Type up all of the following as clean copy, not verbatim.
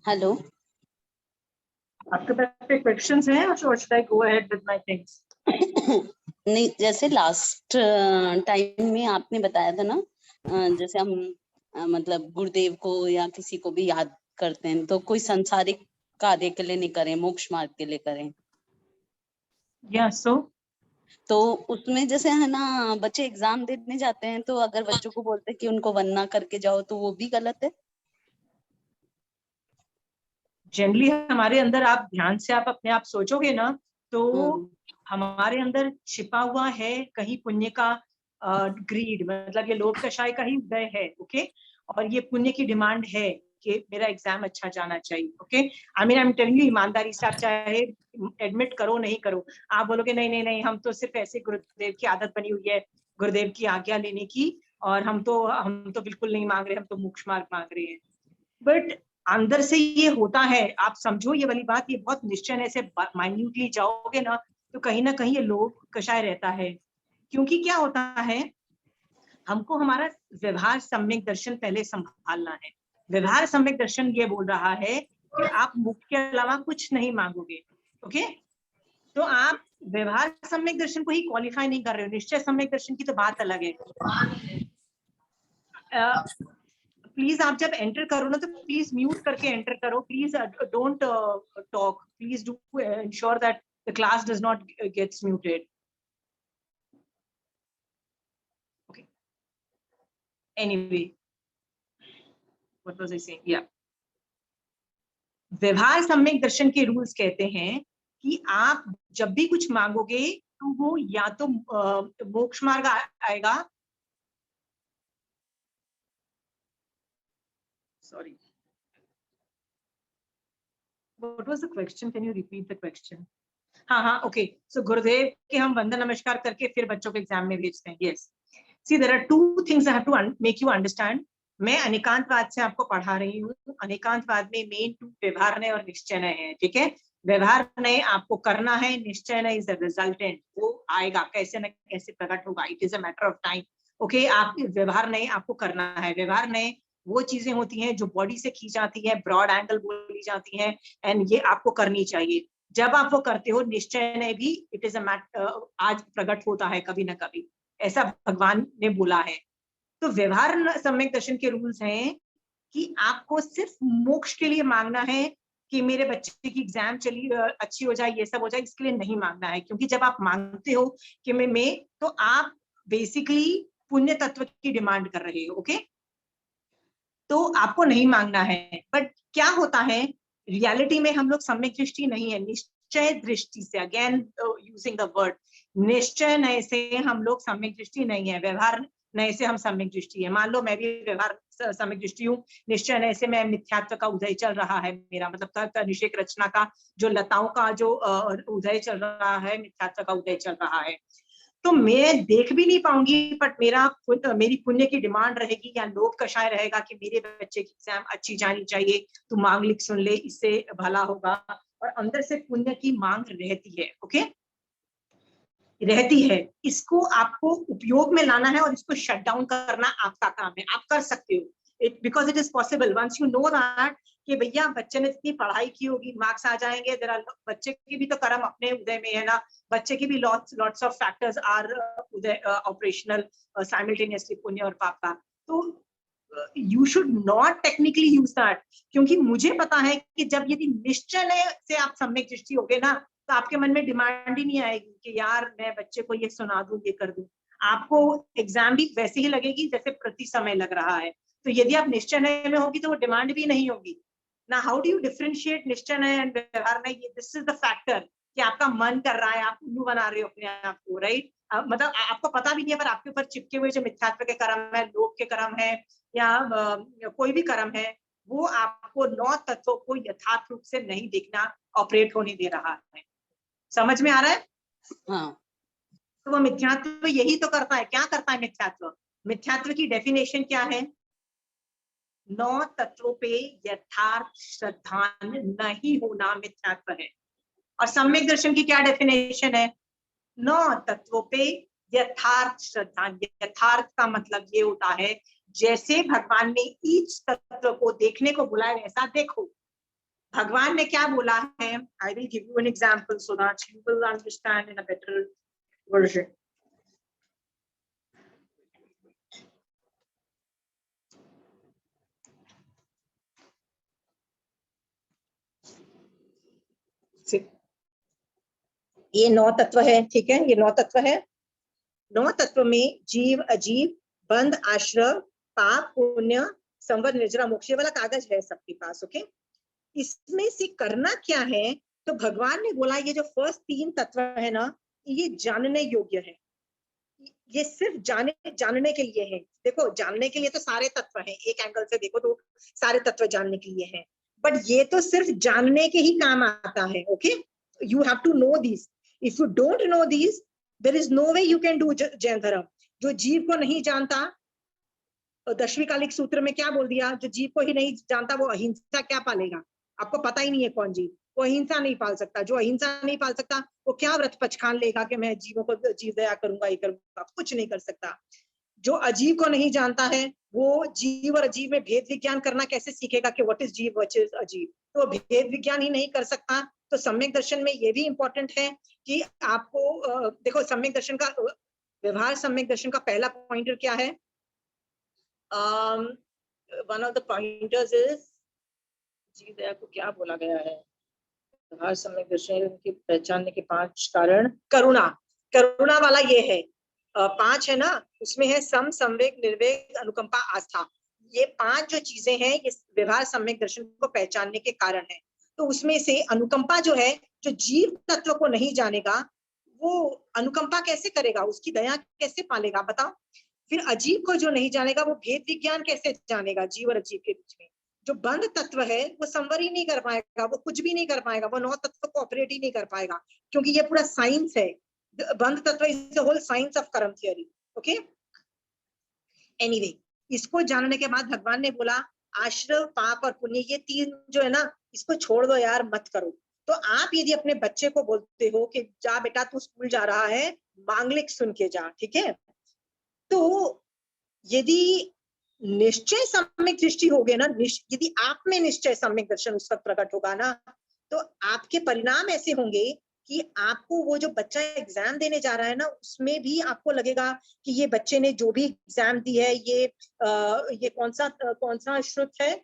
Hello. आपके पास पे questions हैं और should I go ahead with my things? नहीं, जैसे लास्ट टाइम में आपने बताया था ना, जैसे हम मतलब गुरुदेव को या किसी को भी याद करते हैं तो कोई संसारिक कार्य के लिए नहीं करें, मोक्ष मार्ग के लिए करें। Yeah, so तो उसमें जैसे है ना, बच्चे एग्जाम देने जाते हैं तो अगर बच्चों को बोलते हैं कि उनको वंदना करके जाओ तो वो भी गलत है। जनरली हमारे अंदर आप ध्यान से आप अपने आप सोचोगे ना तो हमारे अंदर छिपा हुआ है कहीं पुण्य का ग्रीड, मतलब ये लोभ कषाय का ही उदय है। ओके, और ये पुण्य की डिमांड है कि मेरा एग्जाम अच्छा जाना चाहिए। Okay, I mean I am telling you, ईमानदारी से आप चाहे एडमिट करो नहीं करो, आप बोलोगे नहीं नहीं नहीं हम तो सिर्फ ऐसे गुरुदेव की आदत बनी हुई है गुरुदेव की आज्ञा लेने की, और हम तो बिल्कुल नहीं मांग रहे, हम तो मोक्ष मार्ग मांग रहे हैं। बट अंदर से ये होता है, आप समझो ये वाली बात, ये बहुत निश्चय से माइन्यूटली जाओगे ना तो कहीं ना कहीं ये लोभ कषाय रहता है। क्योंकि क्या होता है, हमको हमारा व्यवहार सम्यक दर्शन पहले संभालना है। व्यवहार सम्यक दर्शन ये बोल रहा है कि आप मुख के अलावा कुछ नहीं मांगोगे। ओके, तो आप व्यवहार सम्यक दर्शन को ही क्वालिफाई नहीं कर रहे हो, निश्चय सम्यक दर्शन की तो बात अलग है। प्लीज आप जब एंटर करो ना तो प्लीज म्यूट करके एंटर करो, please don't talk, please do ensure that the class does not gets muted. Okay, anyway what was I saying, या व्यवहार सम्यक दर्शन के रूल्स कहते हैं कि आप जब भी कुछ मांगोगे तो वो या तो मोक्ष मार्ग आएगा, sorry what was the question, can you repeat the question? हाँ, ओके, सो गुरुदेव के हम वंदन नमस्कार करके फिर बच्चों को एग्जाम में भेजते हैं। Yes, see there are two things I have to make you understand. मैं अनेकांतवाद से आपको पढ़ा रही हूँ। अनेकांतवाद में मेन टू व्यवहार नय और निश्चय नय है। ठीक है, व्यवहार नय आपको करना है, निश्चय नय इज अ रिजल्टेंट, वो आएगा कैसे न कैसे प्रकट होगा, it is a matter of time. Okay, आप व्यवहार नय आपको करना है। व्यवहार नय वो चीजें होती हैं जो बॉडी से खींच जाती है, ब्रॉड एंगल बोली जाती है, एंड ये आपको करनी चाहिए। जब आप वो करते हो, निश्चय ने भी इट इज अ मैटर, आज प्रकट होता है कभी ना कभी, ऐसा भगवान ने बोला है। तो व्यवहार सम्यक दर्शन के रूल्स हैं कि आपको सिर्फ मोक्ष के लिए मांगना है कि मेरे बच्चे की एग्जाम चली अच्छी हो जाए, ये सब हो जाए, इसके लिए नहीं मांगना है। क्योंकि जब आप मांगते हो कि मैं तो आप बेसिकली पुण्य तत्व की डिमांड कर रहे हो। ओके, तो आपको नहीं मांगना है। बट क्या होता है, रियलिटी में हम लोग सम्यक दृष्टि नहीं है, निश्चय दृष्टि से, अगेन यूजिंग द वर्ड निश्चय नय से हम लोग सम्यक दृष्टि नहीं है, व्यवहार नय से हम सम्यक दृष्टि है। मान लो मैं भी व्यवहार सम्यक दृष्टि हूँ, निश्चय नय से मैं मिथ्यात्व का उदय चल रहा है मेरा, मतलब तर्क निषेक रचना का जो लताओं का जो उदय चल रहा है, मिथ्यात्व का उदय चल रहा है, तो मैं देख भी नहीं पाऊंगी, बट मेरी पुण्य की डिमांड रहेगी या लोभ कषाय रहेगा कि मेरे बच्चे की एग्जाम अच्छी जानी चाहिए, तू मांग लिख सुन ले, इससे भला होगा, और अंदर से पुण्य की मांग रहती है। ओके, रहती है, इसको आपको उपयोग में लाना है और इसको शट डाउन करना आपका काम है। आप कर सकते हो, because it is possible once you know that कि भैया बच्चे ने इतनी पढ़ाई की होगी, मार्क्स आ जाएंगे, बच्चे की भी तो कर्म अपने उदय में है ना, बच्चे की भी लॉट्स ऑफ फैक्टर्स आर उदय ऑपरेशनल साइमल्टेनियसली, पुण्य और पाप का। तो you should not technically use that, क्योंकि मुझे पता है कि जब यदि निश्चय से आप सम्यक दृष्टि होगे ना तो आपके मन में डिमांड ही नहीं आएगी कि यार मैं बच्चे को ये सुना दूं, ये कर दूं। आपको एग्जाम भी वैसे ही लगेगी जैसे प्रति समय लग रहा है। तो यदि आप निश्चय नय में होगी तो वो डिमांड भी नहीं होगी ना। हाउ डू यू डिफरेंशिएट निश्चय नय एंड व्यवहार नय? दिस इज द फैक्टर कि आपका मन कर रहा है, आप उल्लू बना रहे हो अपने आप को, राइट? मतलब आपको पता भी नहीं है, पर आपके ऊपर चिपके हुए जो मिथ्यात्व के कर्म है, लोभ के कर्म है, या कोई भी कर्म है, वो आपको 9 तत्वों को यथार्थ रूप से नहीं देखना, ऑपरेट होने दे रहा है। समझ में आ रहा है? हाँ। तो वो मिथ्यात्व यही तो करता है। क्या करता है मिथ्यात्व? मिथ्यात्व की डेफिनेशन क्या है? 9 तत्वों पे यथार्थ श्रद्धा नहीं होना मिथ्यात्व है। और सम्यक दर्शन की क्या डेफिनेशन है? 9 तत्वों पे यथार्थ श्रद्धा। यथार्थ का मतलब ये होता है जैसे भगवान ने ईच तत्व को देखने को बुलाया वैसा देखो। भगवान ने क्या बोला है? I will give you an example so that you will understand in a better version. ये 9 तत्व है, ठीक है, ये 9 तत्व है. 9 तत्व में जीव अजीव, बंध आश्रय, पाप पुण्य, संवर निर्जरा मोक्ष, वाला कागज है सबके पास. ओके, इसमें से करना क्या है? तो भगवान ने बोला ये जो फर्स्ट 3 तत्व है ना, ये जानने योग्य है. ये सिर्फ जानने के लिए है. देखो, जानने के लिए तो सारे तत्व हैं, एक एंगल से देखो तो सारे तत्व जानने के लिए हैं, बट ये तो सिर्फ जानने के ही काम आता है. Okay, you have to know this. If you don't know this, there is no way you can do Jain धर्म. जो जीव को नहीं जानता, 10वीं कालिक सूत्र में क्या बोल दिया? जो जीव को ही नहीं जानता वो अहिंसा क्या पालेगा? आपको पता ही नहीं है कौन जीव, वो अहिंसा नहीं पाल सकता. जो अहिंसा नहीं पाल सकता वो क्या व्रत पचखान लेगा कि मैं जीवों को जीव दया करूंगा, ये करूंगा? कुछ नहीं कर सकता. जो अजीव को नहीं जानता है वो जीव और अजीव में भेद विज्ञान करना कैसे सीखेगा कि व्हाट इज जीव व्हाट इज अजीव? तो भेद विज्ञान ही नहीं कर सकता. तो सम्यक दर्शन में ये भी इंपॉर्टेंट है कि आपको देखो, सम्यक दर्शन का व्यवहार, सम्यक दर्शन का पहला पॉइंटर क्या है? one of the pointers is, जीव दया को क्या बोला गया है? व्यवहार सम्यक दर्शन की पहचानने के 5 कारण. करुणा, करुणा वाला ये है. 5 है ना, उसमें है सम, संवेग, निर्वेग, अनुकंपा, आस्था. ये 5 जो चीजें हैं ये व्यवहार सम्यक दर्शन को पहचानने के कारण है. तो उसमें से अनुकंपा जो है, जो जीव तत्व को नहीं जानेगा वो अनुकंपा कैसे करेगा? उसकी दया कैसे पालेगा? बताओ. फिर अजीब को जो नहीं जानेगा वो भेद विज्ञान कैसे जानेगा जीव और अजीव के बीच में? जो बंध तत्व है वो संवर ही नहीं कर पाएगा, वो कुछ भी नहीं कर पाएगा, वो 9 तत्व को ऑपरेट ही नहीं कर पाएगा, क्योंकि ये पूरा साइंस है. बंध तत्व is the whole science of karma theory. Okay, anyway, इसको जानने के बाद भगवान ने बोला आश्रय, पाप और पुण्य, ये 3 जो है ना, इसको छोड़ दो यार, मत करो. तो आप यदि अपने बच्चे को बोलते हो कि जा बेटा तू स्कूल जा रहा है, मांगलिक सुन के जा, ठीक है, तो यदि निश्चय सम्यक दृष्टि हो गए ना, यदि आप में निश्चय सम्यक दर्शन उस वक्त प्रकट होगा ना, तो आपके परिणाम ऐसे होंगे कि आपको वो जो बच्चा एग्जाम देने जा रहा है ना, उसमें भी आपको लगेगा कि ये बच्चे ने जो भी एग्जाम दी है, ये कौन सा श्रुत है,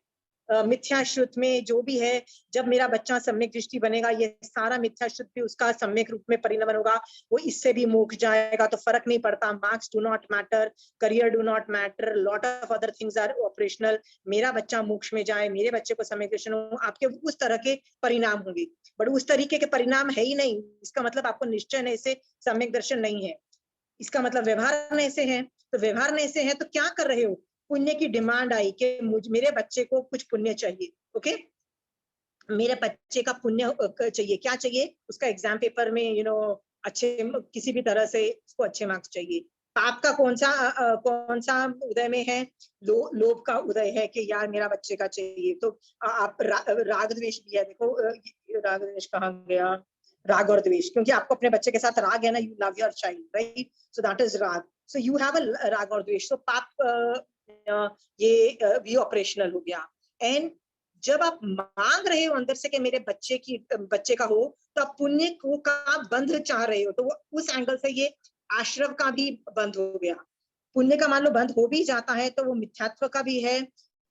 मिथ्या श्रुत में जो भी है, जब मेरा बच्चा सम्यक दृष्टि बनेगा, ये सारा मिथ्या श्रुत भी उसका सम्यक रूप में परिणमन होगा, वो इससे भी मोक्ष जाएगा. तो फर्क नहीं पड़ता, marks do not matter, career do not matter, lot of other things are operational. मेरा बच्चा मोक्ष में जाए, मेरे बच्चे को सम्यक दर्शन हो, आपके उस तरह के परिणाम होंगे. बट उस तरीके के परिणाम है ही नहीं, इसका मतलब आपको निश्चय से सम्यक दर्शन नहीं है. इसका मतलब व्यवहार में से है. तो व्यवहार में से है तो क्या कर रहे हो? पुण्य की डिमांड आई कि मेरे बच्चे को कुछ पुण्य चाहिए. ओके, मेरे बच्चे का पुण्य चाहिए. क्या चाहिए? उसका एग्जाम पेपर में अच्छे, किसी भी तरह से उसको अच्छे मार्क्स चाहिए. पाप का कौन सा उदय में है? लोभ का उदय है कि यार मेरा बच्चे का चाहिए. तो आप राग द्वेष भी है. देखो, राग द्वेष कहाँ गया? राग और द्वेष, क्योंकि आपको अपने बच्चे के साथ राग है ना, you love your child, right? So that is राग. सो यू हैव अ राग और द्वेष. सो पाप ये भी ऑपरेशनल हो गया. एंड जब आप मांग रहे हो अंदर से कि मेरे बच्चे का हो, तो आप पुण्य को का बंध चाह रहे हो, तो वो उस एंगल से ये आश्रव का भी बंध हो गया. पुण्य का मान लो बंध हो भी जाता है तो वो मिथ्यात्व का भी है,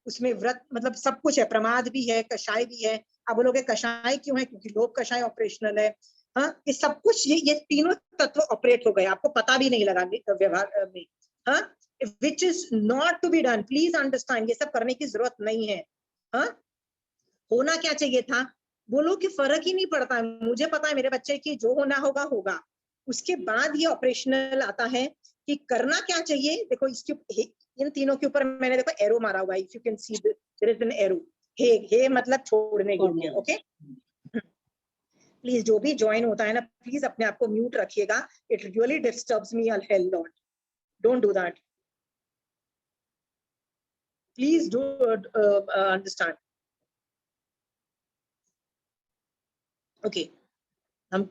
उसमें व्रत मतलब सब कुछ है, प्रमाद भी है, कषाय भी है. आप बोलोगे कषाय क्यों है? क्योंकि लोभ कषाय ऑपरेशनल है. हाँ, ये सब कुछ, ये तीनों तत्व ऑपरेट हो गए, आपको पता भी नहीं लगा व्यवहार में. हाँ, which is not to be done. Please understand, ये सब करने की जरूरत नहीं है. हाँ, होना क्या चाहिए था? बोलो कि फर्क ही नहीं पड़ता, मुझे पता है मेरे बच्चे की जो होना होगा होगा. उसके बाद ये ऑपरेशनल आता है कि करना क्या चाहिए. देखो, इन तीनों के ऊपर मैंने देखो एरो मारा हुआ है. If you can see there is an arrow. हे मतलब छोड़ने योग्य. ओके, प्लीज जो भी ज्वाइन होता है ना, प्लीज अपने आप को म्यूट रखिएगा. It really disturbs me a hell lot. Don't do that, please do understand. Okay, हम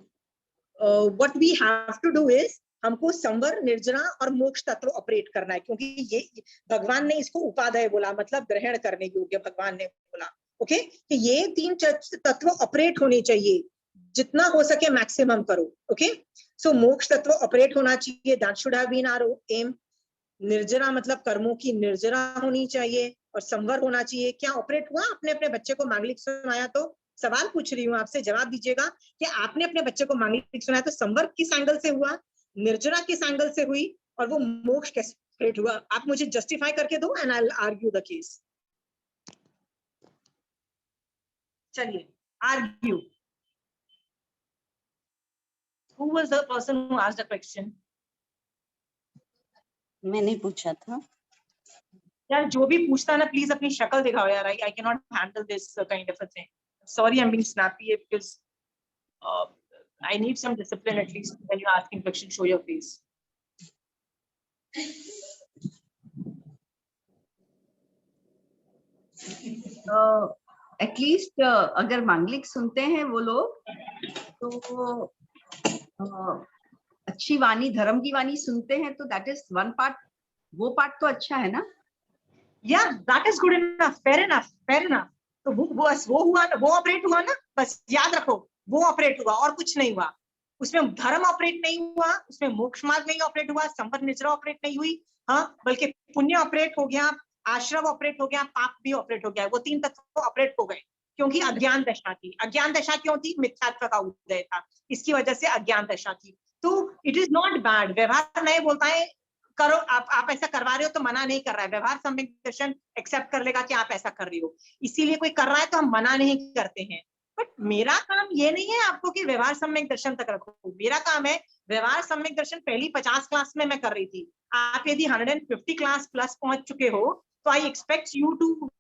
what we have to do is, हमको संवर, निर्जरा और मोक्ष तत्व ऑपरेट करना है, क्योंकि ये भगवान ने इसको उपादेय बोला, मतलब ग्रहण करने योग्य भगवान ने बोला. ओके, कि ये 3 तत्व ऑपरेट होने चाहिए, जितना हो सके मैक्सिमम करो। ओके, सो मोक्ष तत्व ऑपरेट होना चाहिए, that should have been our aim. निर्जरा मतलब कर्मों की निर्जरा होनी चाहिए, और संवर होना चाहिए। क्या ऑपरेट हुआ? आपने अपने बच्चे को मांगलिक सुनाया तो, सवाल पूछ रही हूँ आपसे, जवाब दीजिएगा कि आपने अपने बच्चे को मांगलिक सुनाया तो संवर किस एंगल से हुआ, निर्जरा किस एंगल से हुई, और वो मोक्ष कैसे हुआ? आप मुझे जस्टिफाई करके दो and I will argue the case. चलिए, argue. Who was the person who asked the question? मैंने पूछा था। यार जो भी पूछता है ना, प्लीज अपनी शक्ल दिखाओ यार। I cannot handle this kind of a thing. Sorry, I'm being snappy because I need some discipline at least when you're asking questions. Show your face. At least अगर मांगलिक सुनते हैं वो लोग तो अच्छी वाणी, धर्म की वाणी सुनते हैं तो दैट इज वन पार्ट, वो पार्ट तो अच्छा है ना। Yeah, that is good enough. Fair enough. Fair enough. तो वो हुआ ना, वो ऑपरेट हुआ ना, बस याद रखो वो ऑपरेट हुआ और कुछ नहीं हुआ। उसमें धर्म ऑपरेट नहीं हुआ, उसमें मोक्ष मार्ग नहीं ऑपरेट हुआ, संवर निजरा ऑपरेट नहीं हुई, हाँ, बल्कि पुण्य ऑपरेट हो गया, आश्रम ऑपरेट हो गया, पाप भी ऑपरेट हो गया। वो 3 तत्व ऑपरेट हो गए क्योंकि अज्ञान दशा थी। अज्ञान दशा क्यों थी? मिथ्यात्व का उदय था, इसकी वजह से अज्ञान दशा थी। तो इट इज नॉट बैड। व्यवहार नहीं बोलता है करो, आप ऐसा करवा रहे हो तो मना नहीं कर रहा है। व्यवहार सम्यक दर्शन एक्सेप्ट कर लेगा कि आप ऐसा कर रही हो, इसीलिए कोई कर रहा है तो हम मना नहीं करते हैं। बट मेरा काम ये नहीं है आपको कि व्यवहार सम्यक दर्शन तक रखो। मेरा काम है व्यवहार सम्यक दर्शन पहली 50 क्लास में मैं कर रही थी। आप यदि 150 क्लास प्लस पहुंच चुके हो तो आई एक्सपेक्ट यू टू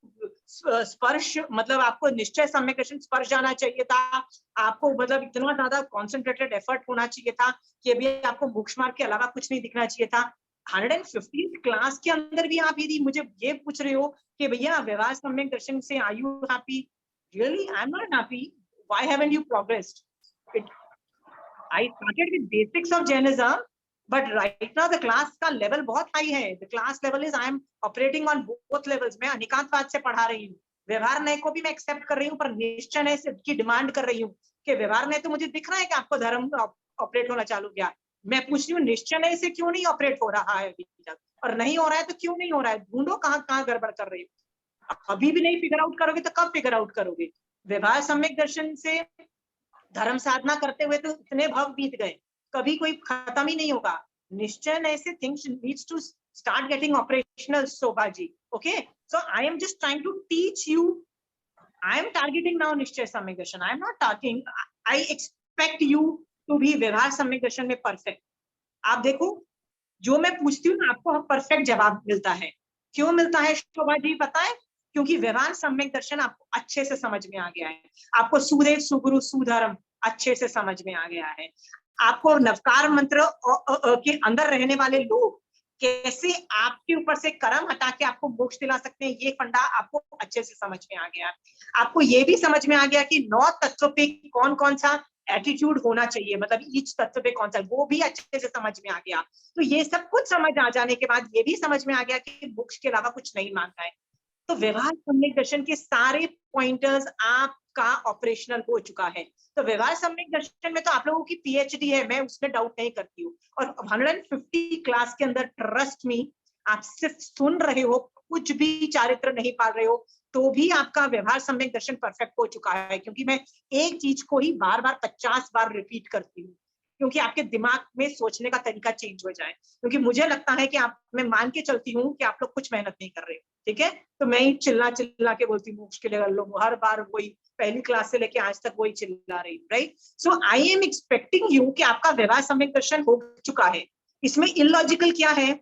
स्पर्श, मतलब आपको निश्चय सम्यक दर्शन स्पर्श जाना चाहिए था। आपको मतलब इतना ज्यादा कॉन्सेंट्रेटेड एफर्ट होना चाहिए था कि अभी आपको मोक्ष मार्ग के अलावा कुछ नहीं दिखना चाहिए था। 150 क्लास के अंदर भी आप यदि मुझे ये पूछ रहे हो कि भैया व्यवहार सम्यक दर्शन से are you happy? Really I am not happy. Why haven't you progressed? I started with basics of Jainism, but right now the class का level बहुत high है। The class level is I am operating on both levels. मैं अनिकांतवाद से पढ़ा रही हूँ, व्यवहार नय को भी मैं एक्सेप्ट कर रही हूँ, पर निश्चय नय से की डिमांड कर रही हूँ कि व्यवहार नय तो मुझे दिख रहा है कि आपको धर्म ऑपरेट होना चालू किया। मैं पूछ रही हूँ निश्चय नय से क्यों नहीं ऑपरेट हो रहा है अभी तक, और नहीं हो रहा है तो क्यों नहीं हो रहा है? ढूंढो कहाँ गड़बड़ कर रही हो। अभी भी नहीं फिगर आउट करोगे तो कब फिगर आउट करोगे? व्यवहार सम्यक दर्शन से धर्म साधना करते हुए तो इतने भव बीत गए, कभी कोई खत्म ही नहीं होगा। निश्चय ऐसे things needs to start getting operational, Shobha ji. Okay, so I am just trying to teach you. I am targeting now निश्चय सम्यक दर्शन। I am not talking, I expect you to be व्यवहार सम्यक दर्शन में परफेक्ट। आप देखो जो मैं पूछती हूँ ना आपको परफेक्ट जवाब मिलता है। क्यों मिलता है शोभा जी पता है? क्योंकि व्यवहार सम्यक दर्शन आपको अच्छे से समझ में आ गया है। आपको सुदेव सुगुरु सुधर्म अच्छे से समझ में आ गया है। आपको नवकार मंत्र के अंदर रहने वाले लोग कैसे आपके ऊपर से कर्म हटा के आपको मोक्ष दिला सकते हैं, ये फंडा आपको अच्छे से समझ में आ गया। आपको ये भी समझ में आ गया कि 9 तत्व पे कौन कौन सा एटीट्यूड होना चाहिए, मतलब ईच तत्व पे कौन सा, वो भी अच्छे से समझ में आ गया। तो ये सब कुछ समझ आ जाने के बाद ये भी समझ में आ गया कि मोक्ष के अलावा कुछ नहीं मांगना है। तो व्यवहार सम्यक दर्शन के सारे पॉइंटर्स आपका ऑपरेशनल हो चुका है। तो व्यवहार सम्यक दर्शन में तो आप लोगों की पीएचडी है, मैं उसमें डाउट नहीं करती हूँ। और 150 क्लास के अंदर ट्रस्ट मी, आप सिर्फ सुन रहे हो, कुछ भी चारित्र नहीं पाल रहे हो, तो भी आपका व्यवहार सम्यक दर्शन परफेक्ट हो चुका है। क्योंकि मैं एक चीज को ही बार बार 50 बार रिपीट करती हूँ, क्योंकि आपके दिमाग में सोचने का तरीका चेंज हो जाए। क्योंकि मुझे लगता है कि आप, मैं मान के चलती हूँ कि आप लोग कुछ मेहनत नहीं कर रहे, ठीक है, तो मैं ही चिल्ला के बोलती हूँ मोक्ष के लिए कर लो, हर बार वही पहली क्लास से लेके आज तक वही चिल्ला रही, right? So I am expecting you कि आपका व्यवहार सम्यक दर्शन हो चुका है। इसमें इलॉजिकल क्या है?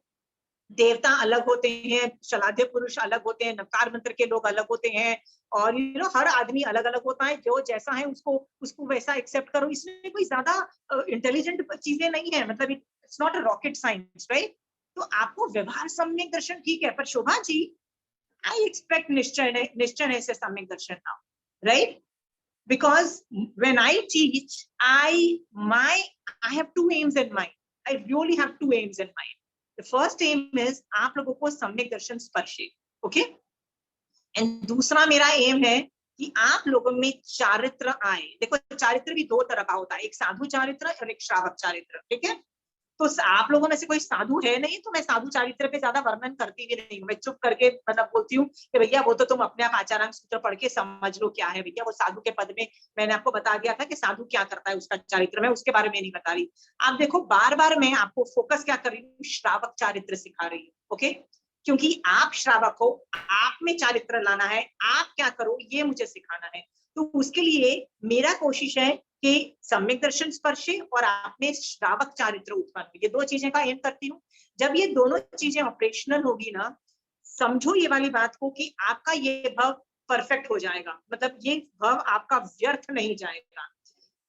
देवता अलग होते हैं, शलाध्य पुरुष अलग होते हैं, नवकार मंत्र के लोग अलग होते हैं, और हर आदमी अलग अलग होता है। जो जैसा है उसको वैसा एक्सेप्ट करो। इसमें कोई ज्यादा इंटेलिजेंट चीजें नहीं है, मतलब it's not a rocket science, right? तो आपको व्यवहार सम्यक दर्शन ठीक है, पर शोभा जी आई एक्सपेक्ट निश्चय से सम्यक दर्शन now, right? Because when I teach, I have 2 aims in mind. I really have 2 aims in mind. The first aim is आप लोगों को सम्यक दर्शन स्पर्शे, ओके? एंड दूसरा मेरा एम है कि आप लोगों में चारित्र आए। देखो चारित्र भी दो तरह का होता है, एक साधु चारित्र और एक श्रावक चारित्र, ठीक है। तो आप लोगों में से कोई साधु है नहीं, तो मैं साधु चारित्र पे ज्यादा वर्णन करती भी नहीं हूँ, मैं चुप करके मतलब बोलती हूँ कि भैया वो तो तुम अपने आप आचारांग सूत्र पढ़ के समझ लो क्या है भैया, वो साधु के पद में मैंने आपको बता दिया था कि साधु क्या करता है, उसका चारित्र में, उसके बारे में नहीं बता रही। आप देखो बार बार मैं आपको फोकस क्या कर रही हूँ, श्रावक चारित्र सिखा रही हूँ, ओके। क्योंकि आप श्रावक हो, आप में चारित्र लाना है, आप क्या करो ये मुझे सिखाना है। तो उसके लिए मेरा कोशिश है कि सम्यक दर्शन स्पर्शे और आप में श्रावक चारित्र उत्पन्न, ये दो चीजें का एम करती हूँ। जब ये दोनों चीजें ऑपरेशनल होगी ना, समझो ये वाली बात को कि आपका ये भव परफेक्ट हो जाएगा, मतलब ये भव आपका व्यर्थ नहीं जाएगा,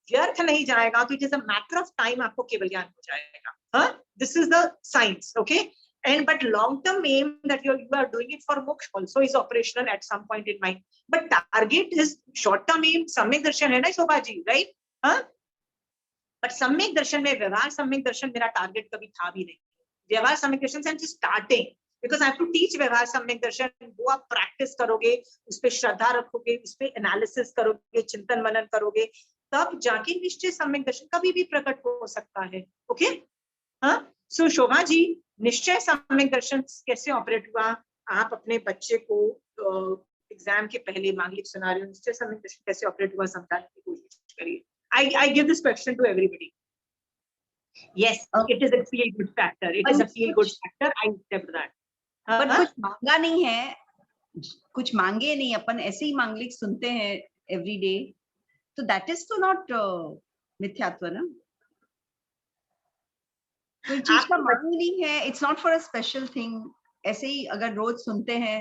व्यर्थ नहीं जाएगा, तो it is a matter of time आपको केवल ज्ञान हो जाएगा। हाँ, this is the science, okay. And but long-term aim that you are doing it for moksha also is operational at some point in mind. But target is short-term aim. सम्यक दर्शन है ना Shobha ji, right? हाँ? But सम्यक दर्शन में व्यवहार सम्यक दर्शन मेरा target कभी था भी नहीं। व्यवहार सम्यक दर्शन से I'm just starting because I have to teach व्यवहार सम्यक दर्शन। वो आप प्रैक्टिस करोगे, उस पर श्रद्धा रखोगे, उस पर एनालिसिस करोगे, चिंतन मनन करोगे, तब जाके निश्चय सम्यक दर्शन कभी भी प्रकट हो सकता है, ओके। हाँ, सो शोभा जी, निश्चय सम्यक दर्शन कैसे ऑपरेट हुआ, आप अपने बच्चे को एग्जाम के पहले मांगलिक सिनेरियो निश्चय सम्यक दर्शन कैसे ऑपरेट हुआ समझाने की कोशिश करिए। I give this question to everybody. Yes, it is a feel good factor. It is a feel good factor. I accept that. पर कुछ मांगा नहीं है, कुछ मांगे नहीं, अपन ऐसे ही मांगलिक सुनते हैं एवरी डे, तो दैट इज तो नॉट मिथ्यात्व ना। कोई चीज का मांग नहीं है, it's not for a special thing, ऐसे ही अगर रोज सुनते हैं।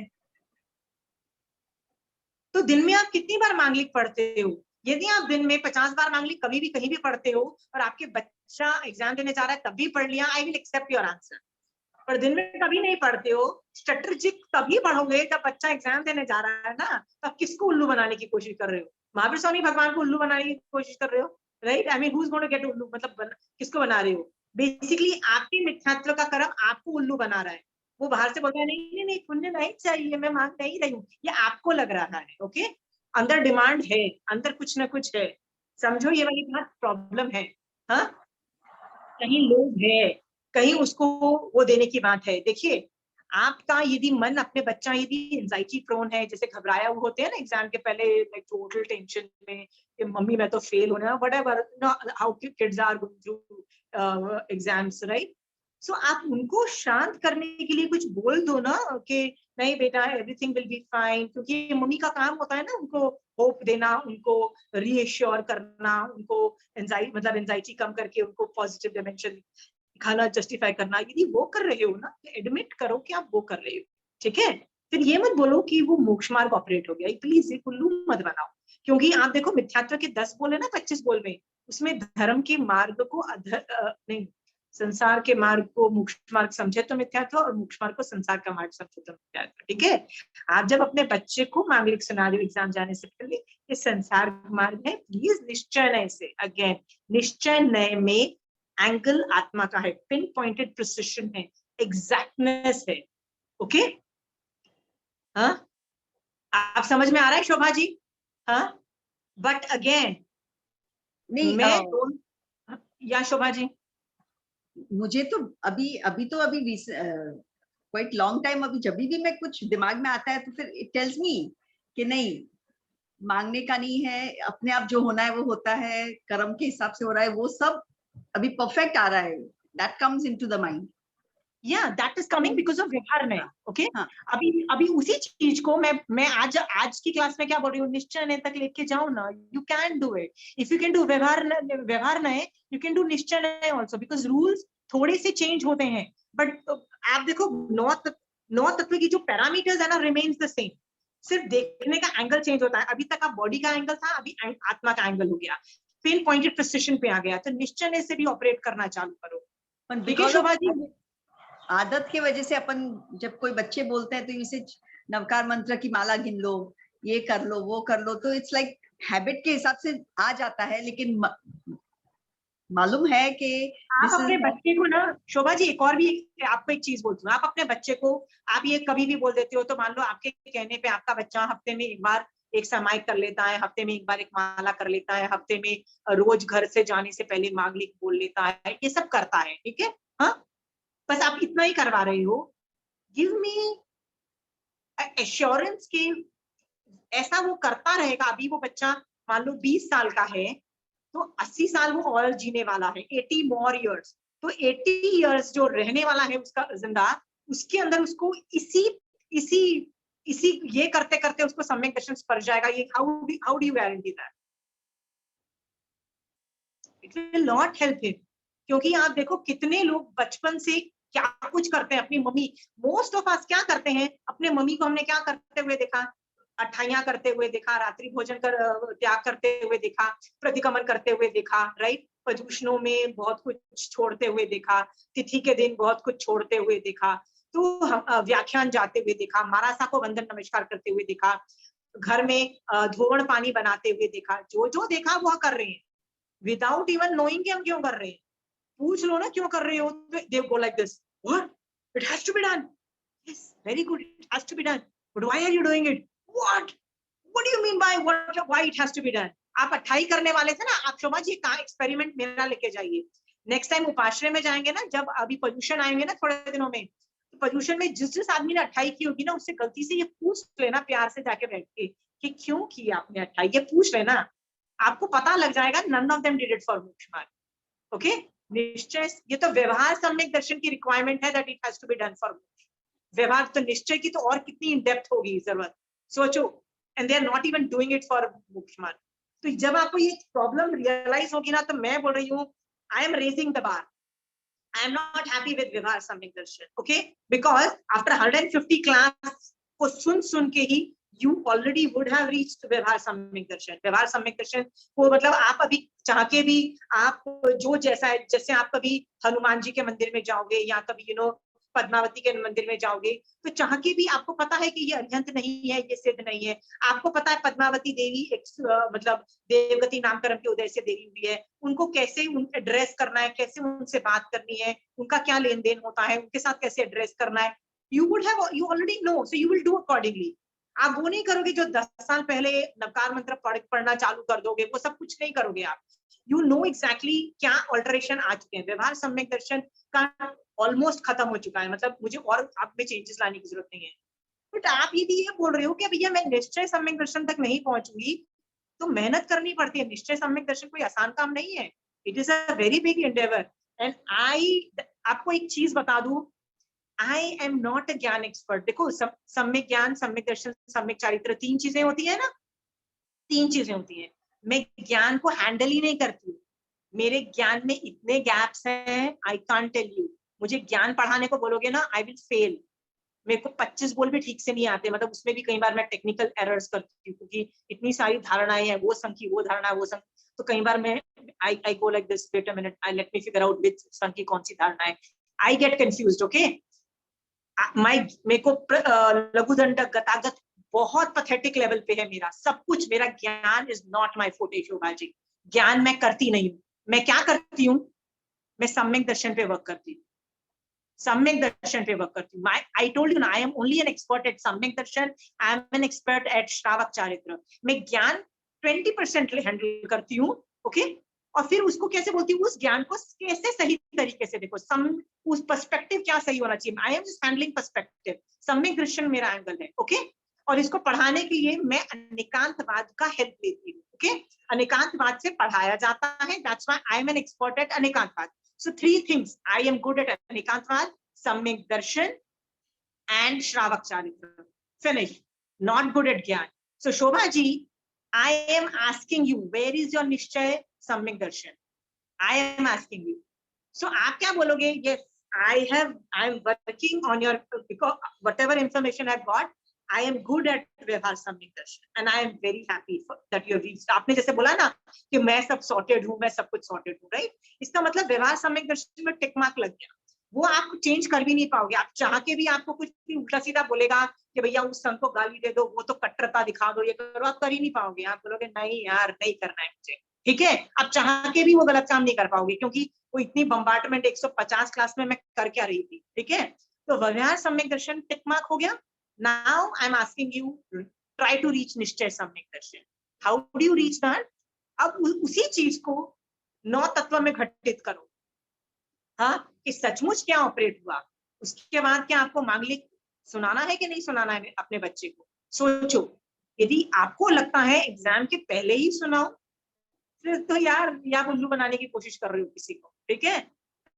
तो दिन में आप कितनी बार मांगलिक पढ़ते हो? यदि आप दिन में 50 बार मांगलिक कभी भी कहीं भी पढ़ते हो और आपके बच्चा एग्जाम देने जा रहा है तब भी पढ़ लिया, I will accept your answer. पर दिन में कभी नहीं पढ़ते हो, स्ट्रेटेजिक तभी पढ़ोगे जब बच्चा एग्जाम देने जा रहा है ना, तब किसको उल्लू बनाने की कोशिश कर रहे हो? महावीर स्वामी भगवान को उल्लू बनाने की कोशिश कर रहे हो, right? I mean who is going to get उल्लू, मतलब किसको बना रहे हो? बेसिकली आपके मिथ्यात्व का कर्म आपको उल्लू बना रहा है। वो बाहर से बोलता है नहीं नहीं नहीं पुण्य नहीं चाहिए, मैं मांग नहीं रही हूँ, ये आपको लग रहा है, ओके। अंदर डिमांड है, अंदर कुछ ना कुछ है, समझो ये वाली बात प्रॉब्लम है। हाँ, कहीं लोभ है, कहीं उसको वो देने की बात है। देखिए आपका यदि मन अपने बच्चा यदि एंजाइटी प्रोन है, जैसे घबराया हुए होते हैं ना एग्जाम के पहले, लाइक टोटल टेंशन में कि मम्मी मैं तो फेल होने वाला, whatever how kids are going through exams, right? So आप उनको शांत करने के लिए कुछ बोल दो ना कि नहीं बेटा एवरीथिंग विल बी फाइन, क्योंकि मम्मी का काम होता है ना उनको होप देना, उनको रीएश्योर करना, उनको एंजाइटी कम करके उनको पॉजिटिव डायमेंशन खाना जस्टिफाई करना। यदि वो कर रहे हो ना, तो एडमिट करो कि आप वो कर रहे हो, ठीक है। फिर ये मत बोलो कि वो मोक्ष मार्ग ऑपरेट हो गया, प्लीज ये कुल्लू मत बनाओ। क्योंकि आप देखो मिथ्यात्व के 10 बोल है ना 25 बोल में, उसमें धर्म के मार्ग को नहीं, संसार के मार्ग को मोक्ष मार्ग समझे तो मिथ्यात्व, और मोक्ष मार्ग को संसार का मार्ग समझे तो मिथ्यात्व, ठीक है। आप जब अपने बच्चे को मांगलिक सिनेरियो एग्जाम जाने से पहले ये संसार मार्ग है, प्लीज निश्चय नय से, अगेन निश्चय नय में एंगल आत्मा का है, पिन पॉइंटेड प्रिसिशन है, एग्जैक्टनेस है, ओके। हाँ, आप समझ में आ रहा है शोभा जी? हाँ, बट अगेन नहीं मैं या शोभा जी, मुझे तो अभी क्वाइट लॉन्ग टाइम, अभी जब भी मैं कुछ दिमाग में आता है तो फिर इट टेल्स मी कि नहीं, मांगने का नहीं है, अपने आप जो होना है वो होता है, कर्म के हिसाब से हो रहा है, वो सब अभी परफेक्ट आ रहा है, that comes into the mind. या that is coming because of व्यवहार में, ओके। हाँ। अभी उसी चीज को मैं आज की क्लास में क्या बोल रही हूँ, निश्चय नय तक लेके जाओ ना, you can do it. If you can do व्यवहार नय, यू कैन डू निश्चय नय ऑल्सो, बिकॉज रूल्स थोड़े से चेंज होते हैं, बट आप देखो नौ तत्व की जो पैरामीटर्स है ना रिमेन्स द सेम, सिर्फ देखने का एंगल चेंज होता है। अभी तक आप बॉडी का एंगल था, अभी आत्मा का एंगल हो गया, पिन पॉइंटेड प्रिसिशन पे आ गया, तो निश्चय से भी ऑपरेट करना चालू करो। देखिए शोभा जी, आदत की वजह से अपन जब कोई बच्चे बोलते हैं तो इसे नवकार मंत्र की माला गिन लो, ये कर लो, वो कर लो, तो इट्स लाइक हैबिट के हिसाब से आ जाता है, लेकिन मालूम है कि आप अपने बच्चे को ना, शोभा जी एक और भी आपको एक चीज बोलती हूँ, आप अपने बच्चे को आप ये कभी भी बोल देते हो, तो मान लो आपके कहने पे आपका बच्चा हफ्ते में एक बार एक सामायिक कर लेता है, हफ्ते में एक बार एक माला कर लेता है, हफ्ते में रोज घर से जाने से पहले मांगलिक बोल लेता है, ये सब करता है, ठीक है। हाँ, बस आप इतना ही करवा रहे हो। गिव मी एश्योरेंस के ऐसा वो करता रहेगा। अभी वो बच्चा मान लो 20 साल का है, तो 80 साल वो और जीने वाला है, 80 more years। तो 80 years जो रहने वाला है उसका जिंदा, उसके अंदर उसको इसी इसी इसी ये करते करते उसको सम्यक दर्शन पड़ जाएगा। ये how do you guarantee that? It will not help him. क्योंकि आप देखो कितने लोग बचपन से क्या कुछ करते हैं। अपनी मम्मी, मोस्ट ऑफ अस क्या करते हैं, अपने मम्मी को हमने क्या करते हुए देखा, अठाइयां करते हुए देखा, रात्रि भोजन कर त्याग करते हुए देखा, प्रतिक्रमण करते हुए देखा, राइट, प्रदूषणों में बहुत कुछ छोड़ते हुए देखा, तिथि के दिन बहुत कुछ छोड़ते हुए देखा, तो व्याख्यान जाते हुए देखा, महारासा को वंदन नमस्कार करते हुए देखा, घर में धोवण पानी बनाते हुए देखा। जो जो देखा वह कर रहे हैं, विदाउट इवन नोइंग कि हम क्यों कर रहे हैं। पूछ लो ना क्यों कर रहे हो, they go like this, what, it has to be done, yes very good, it has to be done, but why are you doing it, what what do you mean by what, why it has to be done. आप 28 करने वाले थे ना, आप शोभा जी का experiment मेरा लेके जाइए। नेक्स्ट टाइम उपाश्रय में जाएंगे ना, जब अभी पोल्यूशन आएंगे ना थोड़े दिनों में, तो पोल्यूशन में जिस जिस आदमी ने 28 की होगी ना, उससे गलती से ये पूछ लेना प्यार से जाके बैठ के कि क्यों की आपने 28, ये पूछ लेना, आपको पता लग जाएगा। None of them did it for moksha marg. Okay, निश्चय, ये तो व्यवहार सम्यक दर्शन की रिक्वायरमेंट है, that it has to be done for moksha. व्यवहार तो निश्चय की तो और कितनी इन डेप्थ होगी जरूरत, सोचो, and they are not even doing it for moksha marg. तो जब आपको ये प्रॉब्लम रियलाइज होगी ना, तो मैं बोल रही हूँ, I am raising the bar. I am not happy with Vyavahar Samyak Darshan, okay? Because after 150 class को सुन के ही you already would have reached Vyavahar Samyak Darshan. Vyavahar Samyak Darshan को मतलब आप अभी चाह के भी, आप जो जैसा है, जैसे आप कभी हनुमान जी के मंदिर में जाओगे या कभी पद्मावती के मंदिर में जाओगे, तो चाह के भी आपको पता है कि ये अरिहंत नहीं है, ये सिद्ध नहीं है। आपको पता है पद्मावती देवी एक मतलब देवगति नामकरण के उदय से देवी हुई है, उनको कैसे एड्रेस करना है, कैसे उनसे बात करनी है, उनका क्या लेन देन होता है, उनके साथ कैसे एड्रेस करना है। You already know, so you will do accordingly. आप वो नहीं करोगे जो 10 साल पहले नवकार मंत्र पढ़ना चालू कर दोगे, वो सब कुछ नहीं करोगे आप। यू नो एग्जैक्टली क्या ऑल्टरेशन आ चुके हैं। व्यवहार सम्यक दर्शन का ऑलमोस्ट खत्म हो चुका है, मतलब मुझे और आप में चेंजेस लाने की जरूरत नहीं है। बट आप ये भी ये बोल रहे हो कि भैया मैं निश्चय सम्यक दर्शन तक नहीं पहुंचूंगी, तो मेहनत करनी पड़ती है। निश्चय सम्यक दर्शन कोई आसान काम नहीं है, it is a very big Endeavour. And आपको एक चीज बता दूं, आई एम नॉट अ ज्ञान एक्सपर्ट। देखो, सम्यक ज्ञान, सम्यक दर्शन, सम्यक चारित्र, 3 चीजें होती है ना, 3 चीजें होती है। मैं ज्ञान को हैंडल ही नहीं करती हूँ, मेरे ज्ञान में इतने गैप्स हैं, आई कांट टेल यू। मुझे ज्ञान पढ़ाने को बोलोगे ना, आई विल फेल। मेरे को 25 बोल भी ठीक से नहीं आते, मतलब उसमें भी कई बार मैं टेक्निकल एरर्स करती हूँ, क्योंकि इतनी सारी धारणाएं हैं, वो संख्या, वो धारणा, वो संख्या, तो कई बार मैं I go like this, wait a minute, I let me figure out which संख्या कौन सी धारणा है, आई गेट कंफ्यूज्ड। ओके, मेरे को लघुदंडक, गतागत बहुत पैथेटिक लेवल पे है मेरा सब कुछ। मेरा ज्ञान is not my forte Shobha ji, ज्ञान मैं करती नहीं हूँ। मैं क्या करती हूँ, मैं सम्यक दर्शन पे वर्क करती हूँ, सम्यक दर्शन पे वर्क करती हूँ। आई टोल्ड यू ना, I am only an expert at सम्यक दर्शन, I am an expert at श्रावक चारित्र। मैं ज्ञान 20% हैंडल करती हूँ, ओके, और फिर उसको कैसे बोलती हूँ, उस ज्ञान को कैसे सही तरीके से देखो, उस पर्सपेक्टिव क्या सही होना चाहिए। आई एम जस्ट हैंडलिंग पर्सपेक्टिव, सम्यक दर्शन मेरा एंगल है, ओके। और इसको पढ़ाने के लिए मैं अनेकांतवाद का हेल्प लेती हूँ, ओके। अनेकांतवाद से पढ़ाया जाता है, that's why I am an expert at अनेकांतवाद। So 3 things I am good at: Anekantvad, Samyak Darshan, and Shravak Charitra. Finish. Not good at Gyan. So Shobha ji, I am asking you, where is your Nishchay Samyak Darshan? I am asking you. So आप क्या बोलोगे? Yes, I am working on your, because whatever information I've got, I am good at व्यवहार सम्यक दर्शन, and I am very happy that you have reached. आपने जैसे बोला ना कि मैं सब सॉर्टेड हूँ, मैं सब कुछ सॉर्टेड हूँ, राइट? इसका मतलब व्यवहार सम्यक दर्शन में टिक मार्क लग गया। वो आप चेंज कर भी नहीं पाओगे। आप चाह के भी आपको कुछ भी उल्टा सीधा बोलेगा कि भैया उस संत को गाली दे दो, वो तो कट्टरता दिखा दो, ये करो, आप कर ही नहीं पाओगे। आप बोलोगे नहीं यार, नहीं करना है मुझे, ठीक है। आप चाह के भी वो गलत काम नहीं कर पाओगे, क्योंकि वो इतनी बम्बार्टमेंट 150 क्लास में मैं कर क्या रही थी, ठीक है। तो व्यवहार सम्यक दर्शन टिक मार्क हो गया। Now I'm asking you, try to reach निश्चय सम्यक दर्शन. How do you reach that? अब उसी चीज को 9 तत्व में घटित करो. हाँ, कि सचमुच क्या ऑपरेट हुआ. उसके बाद क्या आपको मांगलिक सुनाना है कि नहीं सुनाना है अपने बच्चे को? सोचो. यदि आपको लगता है एग्जाम के पहले ही सुनाओ, फिर तो यार या उल्लू बनाने की कोशिश कर रहे हो किसी को. ठीक है.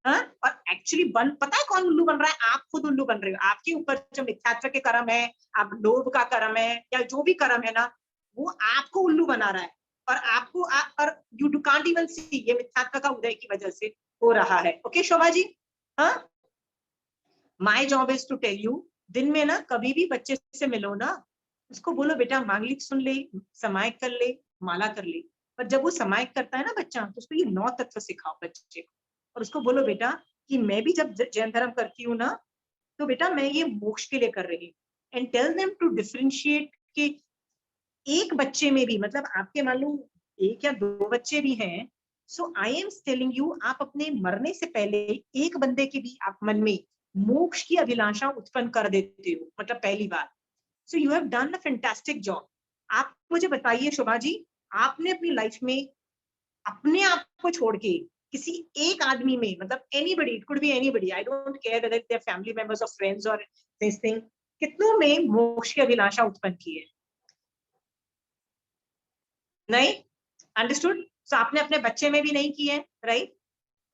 हाँ? और एक्चुअली पता है कौन उल्लू बन रहा है? आप खुद उल्लू बन रहे हो. आपके ऊपर जो मिथ्यात्व के कर्म है, आप लोभ का कर्म है या जो भी कर्म है ना, वो आपको उल्लू बना रहा है. और आपको और यू कांट इवन सी, ये मिथ्यात्व का उदय की वजह से हो रहा है. ओके शोभा जी. हाँ, my job is to tell you, दिन में ना कभी भी बच्चे से मिलो ना, उसको बोलो बेटा मांगलिक सुन ले, समायिक कर ले, माला कर ले. पर जब वो समायिक करता है ना बच्चा, तो उसको ये 9 तत्व सिखाओ बच्चे को. और उसको बोलो बेटा कि मैं भी जब जैन धर्म करती हूँ ना, तो बेटा मैं ये मोक्ष के लिए कर रही हूँ. And tell them to differentiate कि एक बच्चे में भी, मतलब आपके मान लो 1 या 2 बच्चे भी हैं, so I am telling you, आप अपने मरने से पहले एक बंदे के भी आप मन में मोक्ष की अभिलाषा उत्पन्न कर देते हो, मतलब पहली बार. So you have done a fantastic job. आप मुझे बताइए शोभा जी, आपने अपनी लाइफ में अपने आप को छोड़ के किसी एक आदमी में, मतलब anybody, it could be anybody, I don't care whether they are family members और फ्रेंड्स और दिस थिंग, कितनों में मोक्ष की अभिलाषा उत्पन्न की है? नहीं. अंडरस्टूड. सो आपने अपने बच्चे में भी नहीं की है, राइट?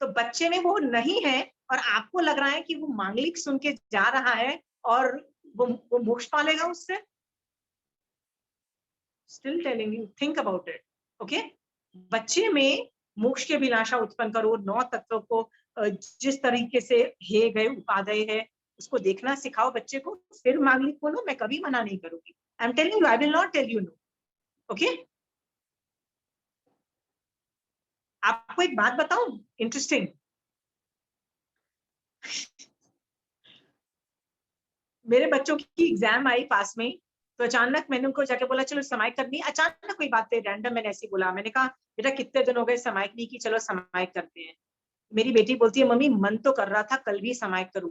तो बच्चे में वो नहीं है और आपको लग रहा है कि वो मांगलिक सुन के जा रहा है और वो मोक्ष पालेगा उससे. Still telling you, think about it. Okay. बच्चे में मोक्ष की अभिलाषा उत्पन्न करो. 9 तत्वों को जिस तरीके से हे गए उपादेय है, उसको देखना सिखाओ बच्चे को. फिर मांगलिक बोलो, मैं कभी मना नहीं करूंगी. I am telling you, I will not tell you no. Okay. आपको एक बात बताऊं इंटरेस्टिंग. मेरे बच्चों की एग्जाम आई पास में, तो अचानक मैंने उनको जाके बोला चलो समायिक करनी है. अचानक कोई बात है, रैंडम मैंने ऐसे बोला. मैंने कहा बेटा कितने दिन हो गए समायिक नहीं की, चलो समायिक करते हैं. मेरी बेटी बोलती है मम्मी मन तो कर रहा था कल भी समायिक करूँ,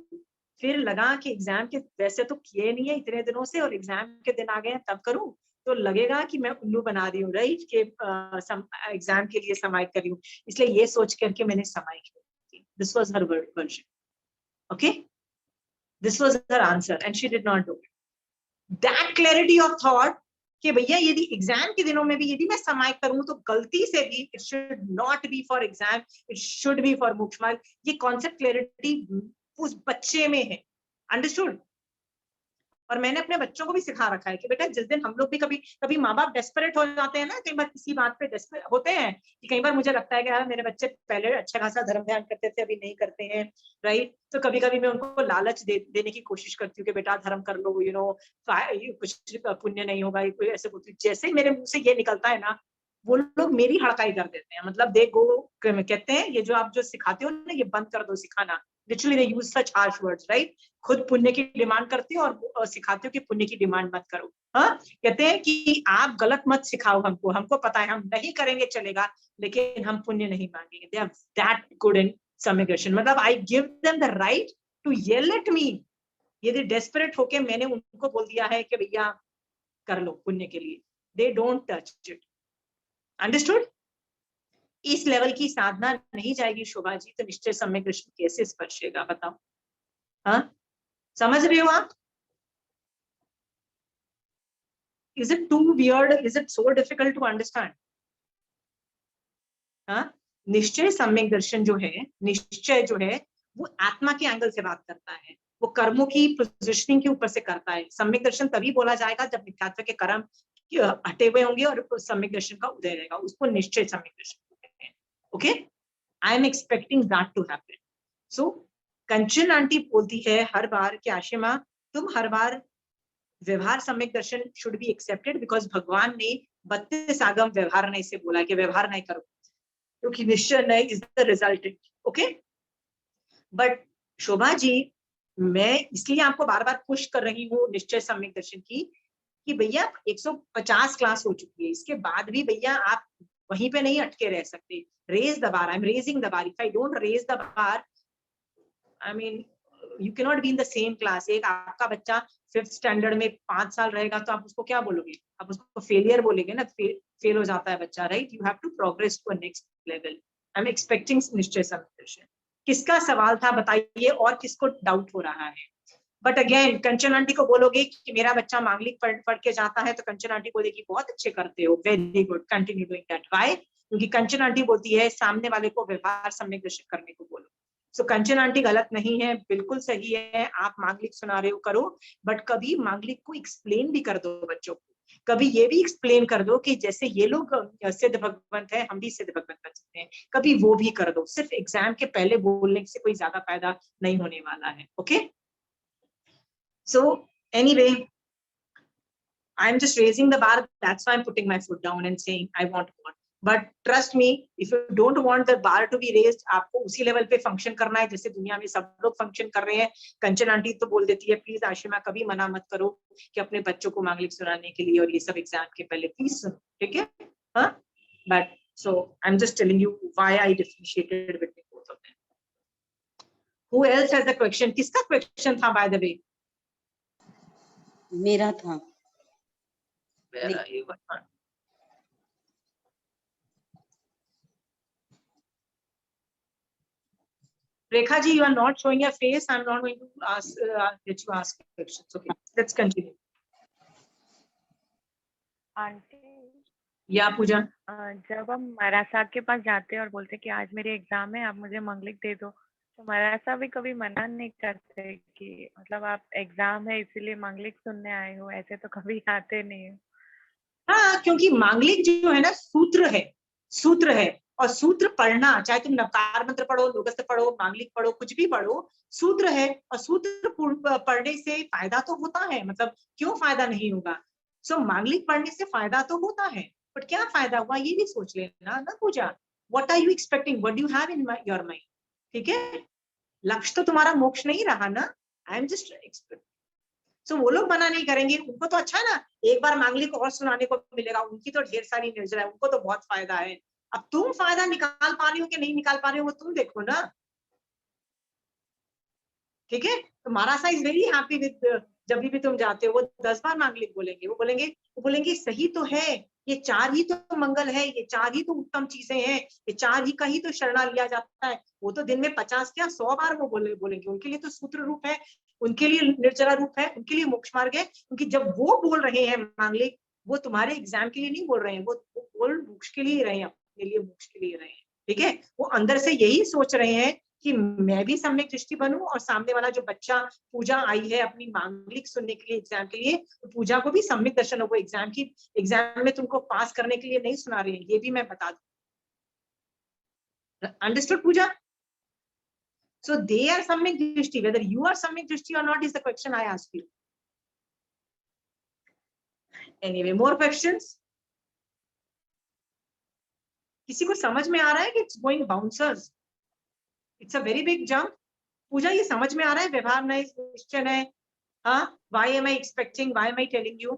फिर लगा कि एग्जाम के वैसे तो किए नहीं है इतने दिनों से, और एग्जाम के दिन आ गए हैं तब करूं तो लगेगा कि मैं उल्लू बना रही हूँ, राइट, कि एग्जाम के लिए समायिक कर रही हूँ. इसलिए ये सोच करके मैंने समायिक की. This was her version. Okay. This was her answer and she did not do it. That clarity of thought कि भैया यदि एग्जाम के दिनों में भी यदि मैं समायिक करूं तो गलती से भी it should not be for exam, it should be for moksha मार्ग. ये कॉन्सेप्ट क्लैरिटी उस बच्चे में है. अंडरस्टूड. और मैंने अपने बच्चों को भी सिखा रखा है कि बेटा जिस दिन हम लोग भी कभी कभी माँ बाप डेस्परेट हो जाते हैं ना, कई बार किसी बात पे डेस्परेट होते हैं, कि कई बार मुझे लगता है कि यार मेरे बच्चे पहले अच्छा खासा धर्म ध्यान करते थे, अभी नहीं करते हैं, राइट. तो कभी कभी मैं उनको लालच देने की कोशिश करती हूँ कि बेटा धर्म कर लो, यू नो कुछ पुण्य नहीं होगा, ऐसे बोलती हूँ. जैसे ही मेरे मुंह से ये निकलता है ना, वो लोग मेरी हड़काई कर देते हैं. मतलब दे गो, कहते हैं ये जो आप जो सिखाते हो ना, ये बंद कर दो सिखाना. Literally they use such harsh words, right. खुद पुण्य की डिमांड करते हो और सिखाते हो कि पुण्य की डिमांड मत करो. हाँ, कहते हैं कि आप गलत मत सिखाओ हमको, हमको पता है हम नहीं करेंगे चलेगा, लेकिन हम पुण्य नहीं मांगेंगे. They are that good in समिग्रेशन. मतलब I give them the right to yell at me. यदि डेस्परेट होके मैंने उनको बोल दिया है कि भैया कर लो पुण्य के लिए, they don't touch it. Understood. इस लेवल की साधना नहीं जाएगी शोभा जी, तो निश्चय सम्यक दर्शन कैसे स्पर्शेगा बताओ? हाँ, समझ रहे हो आप? Is it too weird? Is it so difficult to understand? हाँ, निश्चय सम्यक दर्शन जो है, निश्चय जो है वो आत्मा के एंगल से बात करता है, वो कर्मों की पोजिशनिंग के ऊपर से करता है. सम्यक दर्शन तभी बोला जाएगा जब मिथ्यात्व के कर्म हटे हुए होंगे और सम्यक दर्शन का उदय रहेगा, उसको निश्चय सम्यक दर्शन कहते हैं. Okay. I am expecting that to happen. So Kanchan aunty बोलती है हर बार कि आशिमा तुम हर बार व्यवहार सम्यक दर्शन शुड बी एक्सेप्टेड, बिकॉज भगवान ने 32 आगम व्यवहार नहीं से बोला कि व्यवहार नहीं करो, क्योंकि निश्चय नहीं is the resultant. Okay. But Shobha ji, मैं इसलिए आपको बार बार पुश कर रही हूँ निश्चय सम्यक दर्शन की, कि भैया 150 क्लास हो चुकी है, इसके बाद भी भैया आप वहीं पे नहीं अटके रह सकते. Raise the bar. I am raising the bar. If I don't raise the bar, I mean you cannot be in the same class. एक आपका बच्चा 5th स्टैंडर्ड में 5 साल रहेगा तो आप उसको क्या बोलोगे? आप उसको फेलियर बोलेंगे ना, फेल हो जाता है बच्चा, right? You have to progress to a next level. I am expecting निश्चय सब्मिशन। किसका सवाल था बताइए, और किसको डाउट हो रहा है? बट अगेन कंचन आंटी को बोलोगे कि मेरा बच्चा मांगलिक पढ़ के जाता है, तो कंचन आंटी बोलेगी बहुत अच्छे करते हो, very good, continue doing that. Why? क्योंकि कंचन आंटी बोलती है सामने वाले को व्यवहार सम्यक दर्शन करने को बोलो। सो कंचन आंटी गलत नहीं है, बिल्कुल सही है। आप मांगलिक सुना रहे हो, करो, बट कभी मांगलिक को एक्सप्लेन भी कर दो बच्चों को। कभी ये भी एक्सप्लेन कर दो कि जैसे ये लोग सिद्ध भगवंत है, हम भी सिद्ध भगवंत बन सकते हैं, कभी वो भी कर दो। सिर्फ एग्जाम के पहले बोलने से कोई ज्यादा फायदा नहीं होने वाला है। Okay, so anyway, I'm just raising the bar, that's why I'm putting my foot down and saying I want more. But trust me, if you don't want the bar to be raised, आपको उसी level पे function करना है जैसे दुनिया में सब लोग फंक्शन कर रहे हैं। कंचन आंटी तो बोल देती है प्लीज आशिमा कभी मना मत करो कि अपने बच्चों को मांगलिक सुनाने के लिए और ये सब एग्जाम के पहले प्लीज सुनो, ठीक है? हाँ, but so I'm just telling you why I differentiated between both of them. Who else has a question? किसका question था by the way? मेरा था। Where are you? Rekha ji, you are not showing your face. I'm not going to ask let you ask questions. Okay, let's continue. Aunty, या पूजा, जब हम महाराज साहब के पास जाते हैं और बोलते हैं कि आज मेरे एग्जाम है, आप मुझे मांगलिक दे दो, तो महाराज साहब भी कभी मना नहीं करते कि मतलब आप एग्जाम है इसीलिए मांगलिक सुनने आए हो, ऐसे तो कभी आते नहीं हो। हाँ, क्योंकि मांगलिक जो है ना सूत्र है, सूत्र है, और सूत्र पढ़ना, चाहे तुम नवकार मंत्र पढ़ो, लोकस्थ पढ़ो, मांगलिक पढ़ो, कुछ भी पढ़ो, सूत्र है, और सूत्र पढ़ने से फायदा तो होता है, मतलब क्यों फायदा नहीं होगा? सो मांगलिक पढ़ने से फायदा तो होता है, बट क्या फायदा हुआ ये भी सोच लेना ना Pooja. What are you expecting, what do you have in your mind? ठीक है, लक्ष्य तो तुम्हारा मोक्ष नहीं रहा ना। I am just expect, so वो लोग मना नहीं करेंगे, उनको तो अच्छा है ना, एक बार मांगलिक और सुनाने को मिलेगा, उनकी तो ढेर सारी निर्जरा है, उनको तो बहुत फायदा है। अब तुम फायदा निकाल पा रही हो कि नहीं निकाल पा रही हो वो तुम देखो ना, ठीक है? तो महाराज इज वेरी हैप्पी विद, जब भी तुम जाते हो वो 10 बार मांगलिक बोलेंगे, वो बोलेंगे सही तो है, ये 4 ही तो मंगल है, ये 4 ही तो उत्तम चीजें हैं, ये 4 ही का ही तो शरणा लिया जाता है। वो तो दिन में 50 क्या 100 बार वो बोलेंगे, उनके लिए तो सूत्र रूप है, उनके लिए निर्जरा रूप है, उनके लिए मोक्ष मार्ग है। क्योंकि जब वो बोल रहे हैं मांगलिक, वो तुम्हारे एग्जाम के लिए नहीं बोल रहे हैं, वो बोल मोक्ष के लिए रहे हैं, अपने लिए मोक्ष के लिए रहे हैं, ठीक है? वो अंदर से यही सोच रहे हैं कि मैं भी सम्यक दृष्टि बनूं, और सामने वाला जो बच्चा पूजा आई है अपनी मांगलिक सुनने के लिए एग्जाम के लिए, तो पूजा को भी सम्यक दर्शन हो। वो एग्जाम में तुमको पास करने के लिए नहीं सुना रहे हैं, ये भी मैं बता दूं। Understood Pooja? So they are samyak drishti. Whether you are samyak drishti or not is the question I ask you. Anyway, more questions? किसी को समझ में आ रहा है कि it's going bouncers? It's a very big jump. पूजा ये समझ में आ रहा है? व्यवहार नहीं, क्वेश्चन है, हाँ? Why am I expecting? Why am I telling you?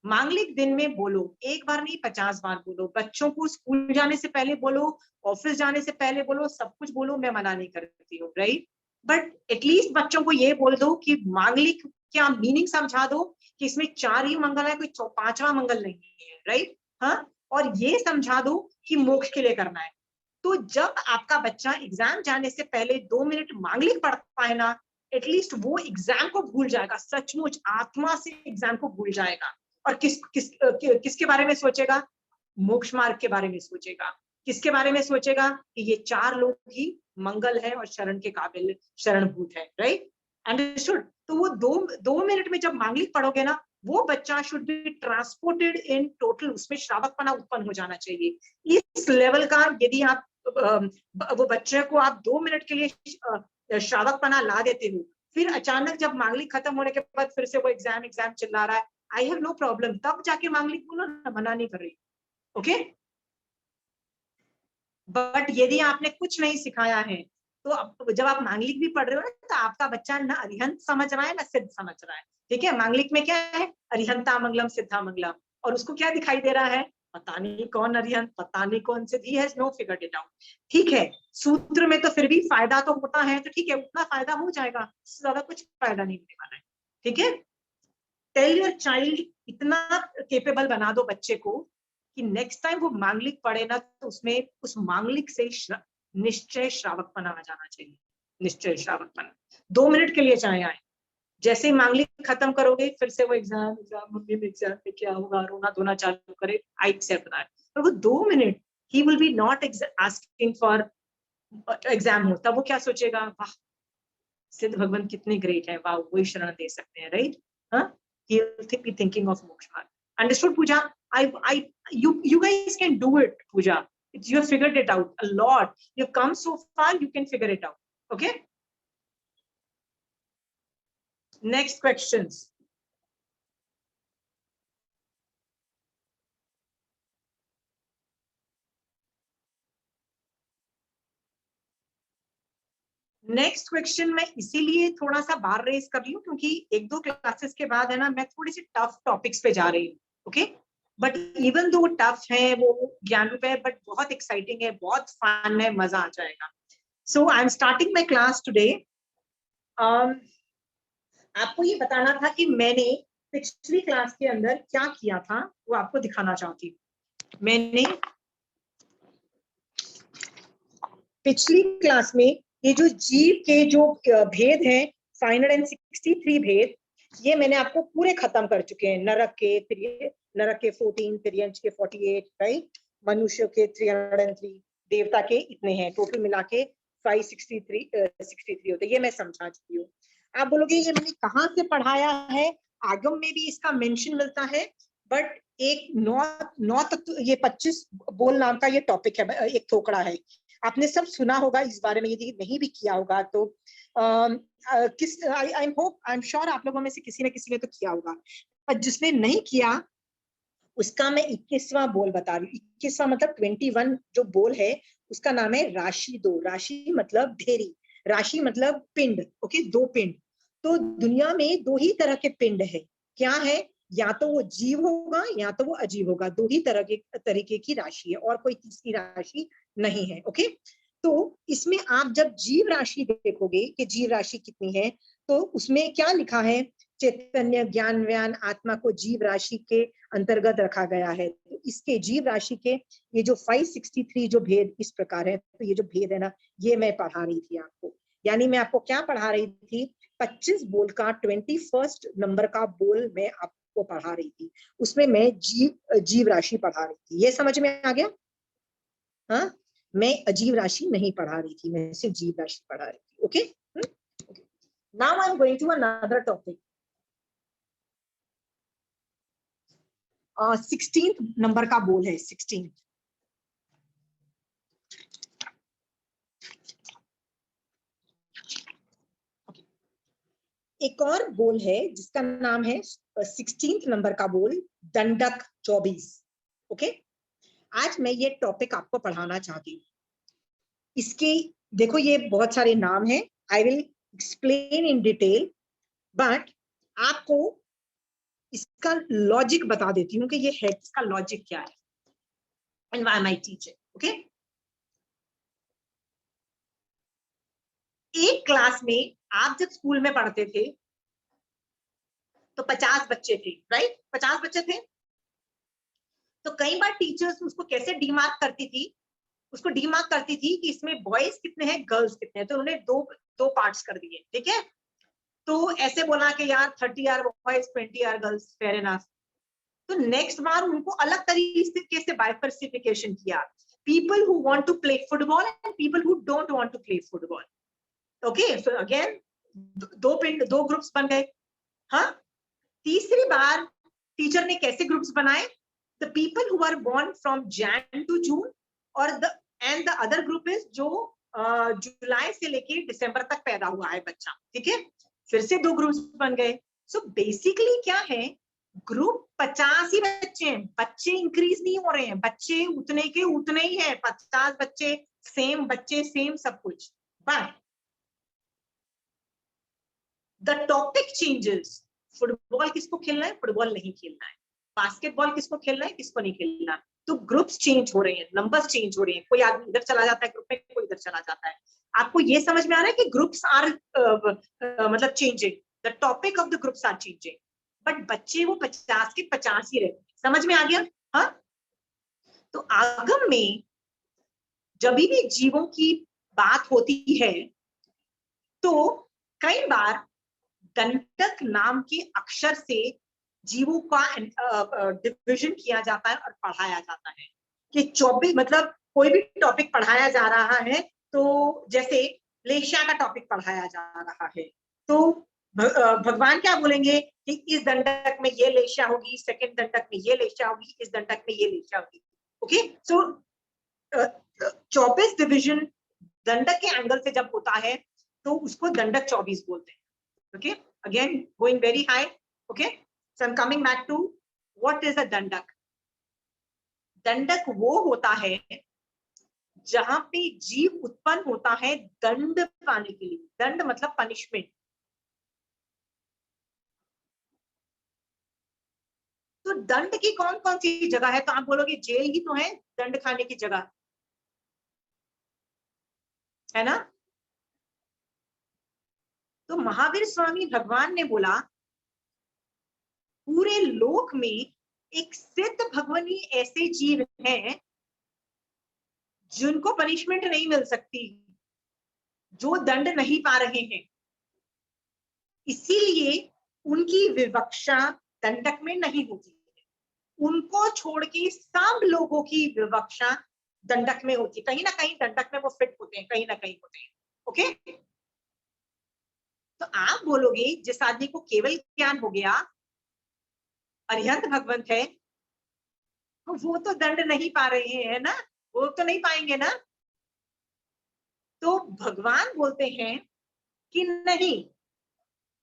मांगलिक दिन में बोलो, एक बार नहीं 50 बार बोलो, बच्चों को स्कूल जाने से पहले बोलो, ऑफिस जाने से पहले बोलो, सब कुछ बोलो, मैं मना नहीं करती हूँ, राइट? बट एटलीस्ट बच्चों को ये बोल दो कि मांगलिक क्या मीनिंग समझा दो कि इसमें 4 ही मंगल है, कोई 5वां मंगल नहीं है, राइट? हाँ, और ये समझा दो कि मोक्ष के लिए करना है। तो जब आपका बच्चा एग्जाम जाने से पहले 2 मिनट मांगलिक पढ़ता है ना, एटलीस्ट वो एग्जाम को भूल जाएगा, सचमुच आत्मा से एग्जाम को भूल जाएगा। और किसके बारे में सोचेगा? मोक्ष मार्ग के बारे में सोचेगा। किसके बारे में सोचेगा? कि ये 4 लोग ही मंगल है और शरण के काबिल, शरणभूत है, राइट? अंडरस्टूड? तो वो 2 मिनट में जब मांगलिक पढ़ोगे ना, वो बच्चा should be transported in total, उसमें श्रावकपना उत्पन्न हो जाना चाहिए। इस लेवल का यदि आप वो बच्चे को आप 2 मिनट के लिए श्रावकपना ला देते हो, फिर अचानक जब मांगलिक खत्म होने के बाद फिर से वो एग्जाम चिल्ला रहा है, आई हैव नो प्रॉब्लम, तब जाके मांगलिक बोलो ना, मना नहीं कर रही, ओके? बट यदि आपने कुछ नहीं सिखाया है, तो जब आप मांगलिक भी पढ़ रहे हो ना, तो आपका बच्चा ना अरिहंत समझ रहा है ना सिद्ध समझ रहा है, ठीक है? मांगलिक में क्या है? अरिहंता मंगलम सिद्धा मंगलम, और उसको क्या दिखाई दे रहा है? पता नहीं कौन अरिहंत, पता नहीं कौन सिद्ध, he has no figured it out, ठीक है? सूत्र में तो फिर भी फायदा तो होता है, तो ठीक है, उतना फायदा हो जाएगा, ज्यादा कुछ फायदा नहीं होने वाला है, ठीक है? टेल योर चाइल्ड, इतना केपेबल बना दो बच्चे को कि नेक्स्ट टाइम वो मांगलिक पढ़े ना तो उसमें उस मांगलिक से निश्चय श्रावकपना आ जाना चाहिए, निश्चय श्रावकपना। 2 मिनट के लिए चाहे आए, जैसे ही मांगलिक खत्म करोगे फिर से वो एग्जाम मम्मी एग्जाम में क्या होगा, रोना धोना चालू करे, आई एक्सेप्ट दैट। पर वो 2 minute he will be not asking for exam हो, तब वो क्या सोचेगा, वाह सिद्ध भगवान कितने ग्रेट है, वाह वही शरण दे सकते हैं, राइट? हाँ, he will be thinking of moksha. Understood, Pooja? You guys can do it, Pooja. You have figured it out a lot. You've come so far, you can figure it out. Okay? Next questions. Next question मैं इसीलिए थोड़ा सा बार race कर रही हूँ क्योंकि 1-2 classes के बाद है ना मैं थोड़ी सी टफ टॉपिक्स पे जा रही हूँ। Okay, but even though tough है, वो ज्ञान रूप है, बट बहुत एक्साइटिंग है, बहुत फन है, मजा आ जाएगा। So I am starting my class today. आपको ये बताना था कि मैंने पिछली क्लास के अंदर क्या किया था, वो आपको दिखाना चाहती हूँ। मैंने पिछली क्लास में ये जो जीव के जो भेद हैं 563 भेद, ये मैंने आपको पूरे खत्म कर चुके हैं। नरक के 14, तिर्यंच के 48, राइट? मनुष्य के 303, देवता के इतने हैं, टोटल मिला के 563 होते, ये मैं समझा चुकी हूँ। आप बोलोगे ये मैंने कहाँ से पढ़ाया है? आगम में भी इसका मेंशन मिलता है, बट एक 9 तत्व, ये 25 बोल नाम का ये टॉपिक है, एक थोकड़ा है। आपने सब सुना होगा इस बारे में, यदि नहीं भी किया होगा तो आई एम श्योर आप लोगों में से किसी न किसी ने तो किया होगा, पर जिसने नहीं किया उसका मैं 21वां बोल बता रही हूँ। 21वां मतलब 21 जो बोल है उसका नाम है राशि 2। राशि मतलब ढेरी, राशि मतलब पिंड। ओके, 2 पिंड। तो दुनिया में 2 ही तरह के पिंड है। क्या है? या तो वो जीव होगा या तो वो अजीव होगा। 2 ही तरीके की राशि है और कोई तीसरी राशि नहीं है। ओके, तो इसमें आप जब जीव राशि देखोगे कि जीव राशि कितनी है, तो उसमें क्या लिखा है? चैतन्य ज्ञान व्यान आत्मा को जीव राशि के अंतर्गत रखा गया है। तो इसके जीव राशि के ये जो 563 जो भेद इस प्रकार है, तो ये जो भेद है ना, ये मैं पढ़ा रही थी आपको। यानी मैं आपको क्या पढ़ा रही थी? 25 बोल का 21 नंबर का बोल मैं आपको पढ़ा रही थी। उसमें मैं जीव राशि पढ़ा रही थी। ये समझ में आ गया? हाँ, मैं अजीव राशि नहीं पढ़ा रही थी, मैं सिर्फ जीव राशि पढ़ा रही थी। Okay, now I am going to another topic. 16th number का बोल है, 16। एक और बोल है जिसका नाम है 16th नंबर का बोल, दंडक 24। ओके, आज मैं ये टॉपिक आपको पढ़ाना चाहती हूँ। इसके देखो ये बहुत सारे नाम हैं, I will explain in detail, but आपको इसका लॉजिक बता देती हूँ कि ये है, इसका लॉजिक क्या है, and why am I teaching. Okay, एक क्लास में आप जब स्कूल में पढ़ते थे तो 50 बच्चे थे, राइट? 50 बच्चे थे। तो कई बार टीचर्स उसको कैसे डीमार्क करती थी? उसको डीमार्क करती थी कि इसमें बॉयज कितने हैं, गर्ल्स कितने हैं। तो उन्होंने दो पार्ट्स कर दिए, ठीक है? तो ऐसे बोला कि यार 30 are boys, 20 are girls, fair enough. तो नेक्स्ट बार उनको अलग तरीके से बाइफर्सिफिकेशन किया, people who want to play football and people who don't want to play football. Okay, so again 2 groups बन गए। हाँ, तीसरी बार टीचर ने कैसे ग्रुप्स बनाए? The people who are born from Jan to June और द अदर ग्रुप इज जो जुलाई से लेके दिसंबर तक पैदा हुआ है बच्चा, ठीक है? फिर से 2 ग्रुप्स बन गए। सो बेसिकली क्या है, ग्रुप 50 ही बच्चे हैं, बच्चे इंक्रीज नहीं हो रहे हैं, बच्चे उतने के उतने ही हैं, 50 बच्चे सेम सब कुछ, but the topic changes. Football किसको खेलना है, फुटबॉल नहीं खेलना है। बास्केटबॉल किसको खेलना है, किसको नहीं खेलना। तो ग्रुप्स चेंज हो रहे हैं, नंबर्स चेंज हो रहे हैं, कोई आदमी इधर चला जाता है ग्रुप में, कोई इधर चला जाता है। आपको ये समझ में आ रहा है कि ग्रुप्स आर मतलब changing, the topic of the groups are changing, but बच्चे वो 50 के 50 ही रहते। समझ में आ गया? हाँ, तो आगम में जब भी जीवों की बात होती है तो कई बार दंडक नाम के अक्षर से जीवों का डिविजन किया जाता है और पढ़ाया जाता है कि 24 मतलब कोई भी टॉपिक पढ़ाया जा रहा है तो जैसे लेशा का टॉपिक पढ़ाया जा रहा है तो भगवान क्या बोलेंगे कि इस दंडक में ये लेशा होगी, सेकंड दंडक में ये लेशा होगी, इस दंडक में ये लेशा होगी। ओके, सो 24 डिविजन दंडक के एंगल से जब होता है तो उसको दंडक 24 बोलते हैं। Okay, again going very high. Okay, so I'm coming back to what is a dandak. दंडक वो होता है जहां पे जीव उत्पन्न होता है दंड पाने के लिए। दंड मतलब पनिशमेंट। तो दंड की कौन कौन सी जगह है? तो आप बोलोगे जेल ही तो है दंड खाने की जगह, है ना? तो महावीर स्वामी भगवान ने बोला पूरे लोक में एक सिद्ध भगवानी ऐसे जीव हैं जिनको पनिशमेंट नहीं मिल सकती, जो दंड नहीं पा रहे हैं, इसीलिए उनकी विवक्षा दंडक में नहीं होती है। उनको छोड़ के सब लोगों की विवक्षा दंडक में होती है। कहीं ना कहीं दंडक में वो फिट होते हैं, कहीं ना कहीं होते हैं। ओके, तो आप बोलोगे जिस आदमी को केवल ज्ञान हो गया, अरिहंत भगवंत है, वो तो दंड नहीं पा रहे हैं ना, वो तो नहीं पाएंगे ना। तो भगवान बोलते हैं कि नहीं,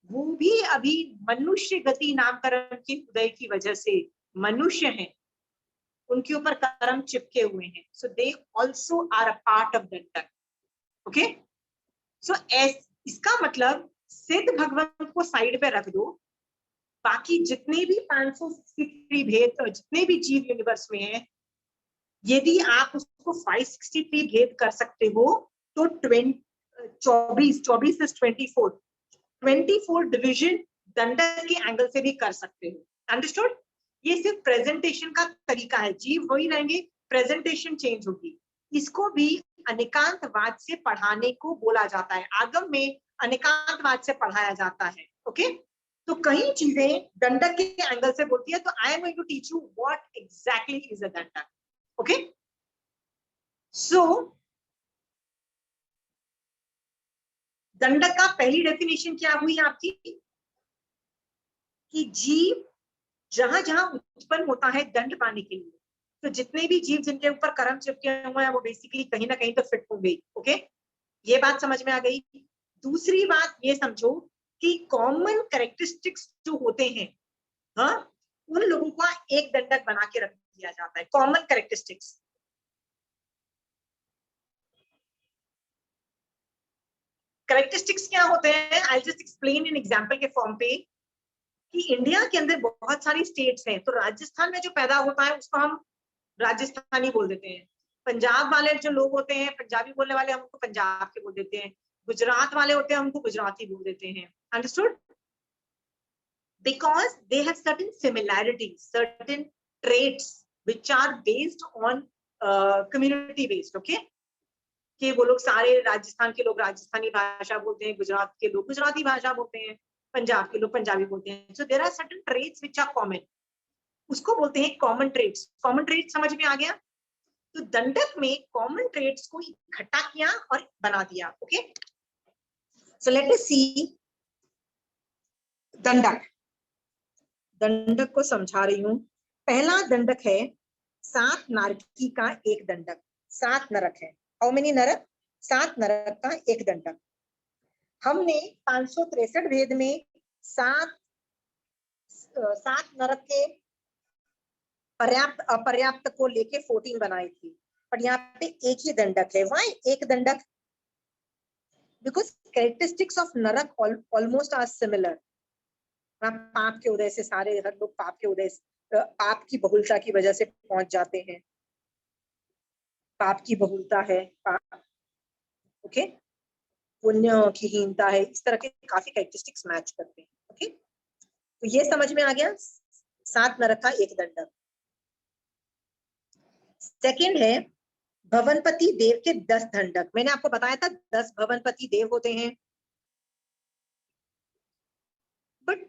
वो भी अभी मनुष्य गति नामकरण के उदय की वजह से मनुष्य हैं, उनके ऊपर कर्म चिपके हुए हैं। So they also are a part of दंडक। ओके, सो इसका मतलब सिद्ध भगवान को साइड पे रख दो, बाकी जितने भी 563 भेद, जितने भी जीव यूनिवर्स में हैं, यदि आप उसको 563 भेद कर सकते हो तो 24 इज 24 डिवीजन दंडक के एंगल से भी कर सकते हो। अंडरस्टूड? ये सिर्फ प्रेजेंटेशन का तरीका है, जीव वही रहेंगे, प्रेजेंटेशन चेंज होगी। इसको भी अनेकांतवाद से पढ़ाने को बोला जाता है। आगम में अनेकांतवाद से पढ़ाया जाता है। ओके, तो कई चीजें दंडक के एंगल से बोलती है, तो I am going to teach you what exactly is a dandak. Okay, सो दंडक का पहली डेफिनेशन क्या हुई आपकी कि जीव जहां जहां उत्पन्न होता है दंड पाने के लिए, तो जितने भी जीव जिनके ऊपर कर्म चिपके हुए हैं वो बेसिकली कहीं ना कहीं तो फिट होंगे। ओके, ये बात समझ में आ गई। दूसरी बात ये समझो कि कॉमन कैरेक्टरिस्टिक्स जो होते हैं, हाँ, उन लोगों का एक दंडक बना के रख दिया जाता है। कॉमन कैरेक्टरिस्टिक्स क्या होते हैं? I just explain in example के फॉर्म पे कि इंडिया के अंदर बहुत सारी स्टेट्स हैं, तो राजस्थान में जो पैदा होता है उसको हम राजस्थानी बोल देते हैं। पंजाब वाले जो लोग होते हैं, पंजाबी बोलने वाले, हम उनको पंजाब के बोल देते हैं। गुजरात वाले होते हैं, हमको गुजराती बोल देते हैं। Understood? Because they have certain similarities, certain traits which are based on community based. Okay, कि वो लोग सारे राजस्थान के लोग राजस्थानी भाषा बोलते हैं, गुजरात के लोग गुजराती भाषा बोलते हैं, पंजाब के लोग पंजाबी बोलते हैं। So there are certain traits which are common, उसको बोलते हैं कॉमन ट्रेट्स। कॉमन ट्रेट समझ में आ गया? तो दंडक में कॉमन ट्रेट्स को इकट्ठा किया और बना दिया। ओके, सो लेट अस सी दंडक। दंडक को समझा रही हूं। पहला दंडक है 7 नारकी का एक दंडक। 7 नरक है। हाउ मेनी नरक? 7 नरक का एक दंडक। हमने 563 भेद में 7 नरक के पर्याप्त अपर्याप्त को लेके 14 बनाई थी, पर यहाँ पे एक ही दंडक है। व्हाई एक दंडक? बिकॉज कैरेक्टरिस्टिक्स ऑफ नरक ऑलमोस्ट आर सिमिलर। पाप के उदय से सारे हर लोग पाप के उदय, पाप की बहुलता की वजह से पहुंच जाते हैं। पाप की बहुलता है, पाप, ओके, पुण्य की हीनता है, इस तरह के काफी कैरेक्टरिस्टिक्स मैच करते हैं। ओके, तो ये समझ में आ गया, 7 नरक का 1 दंडक। सेकंड है भवनपति देव के 10 दंडक। मैंने आपको बताया था 10 भवनपति देव होते हैं, बट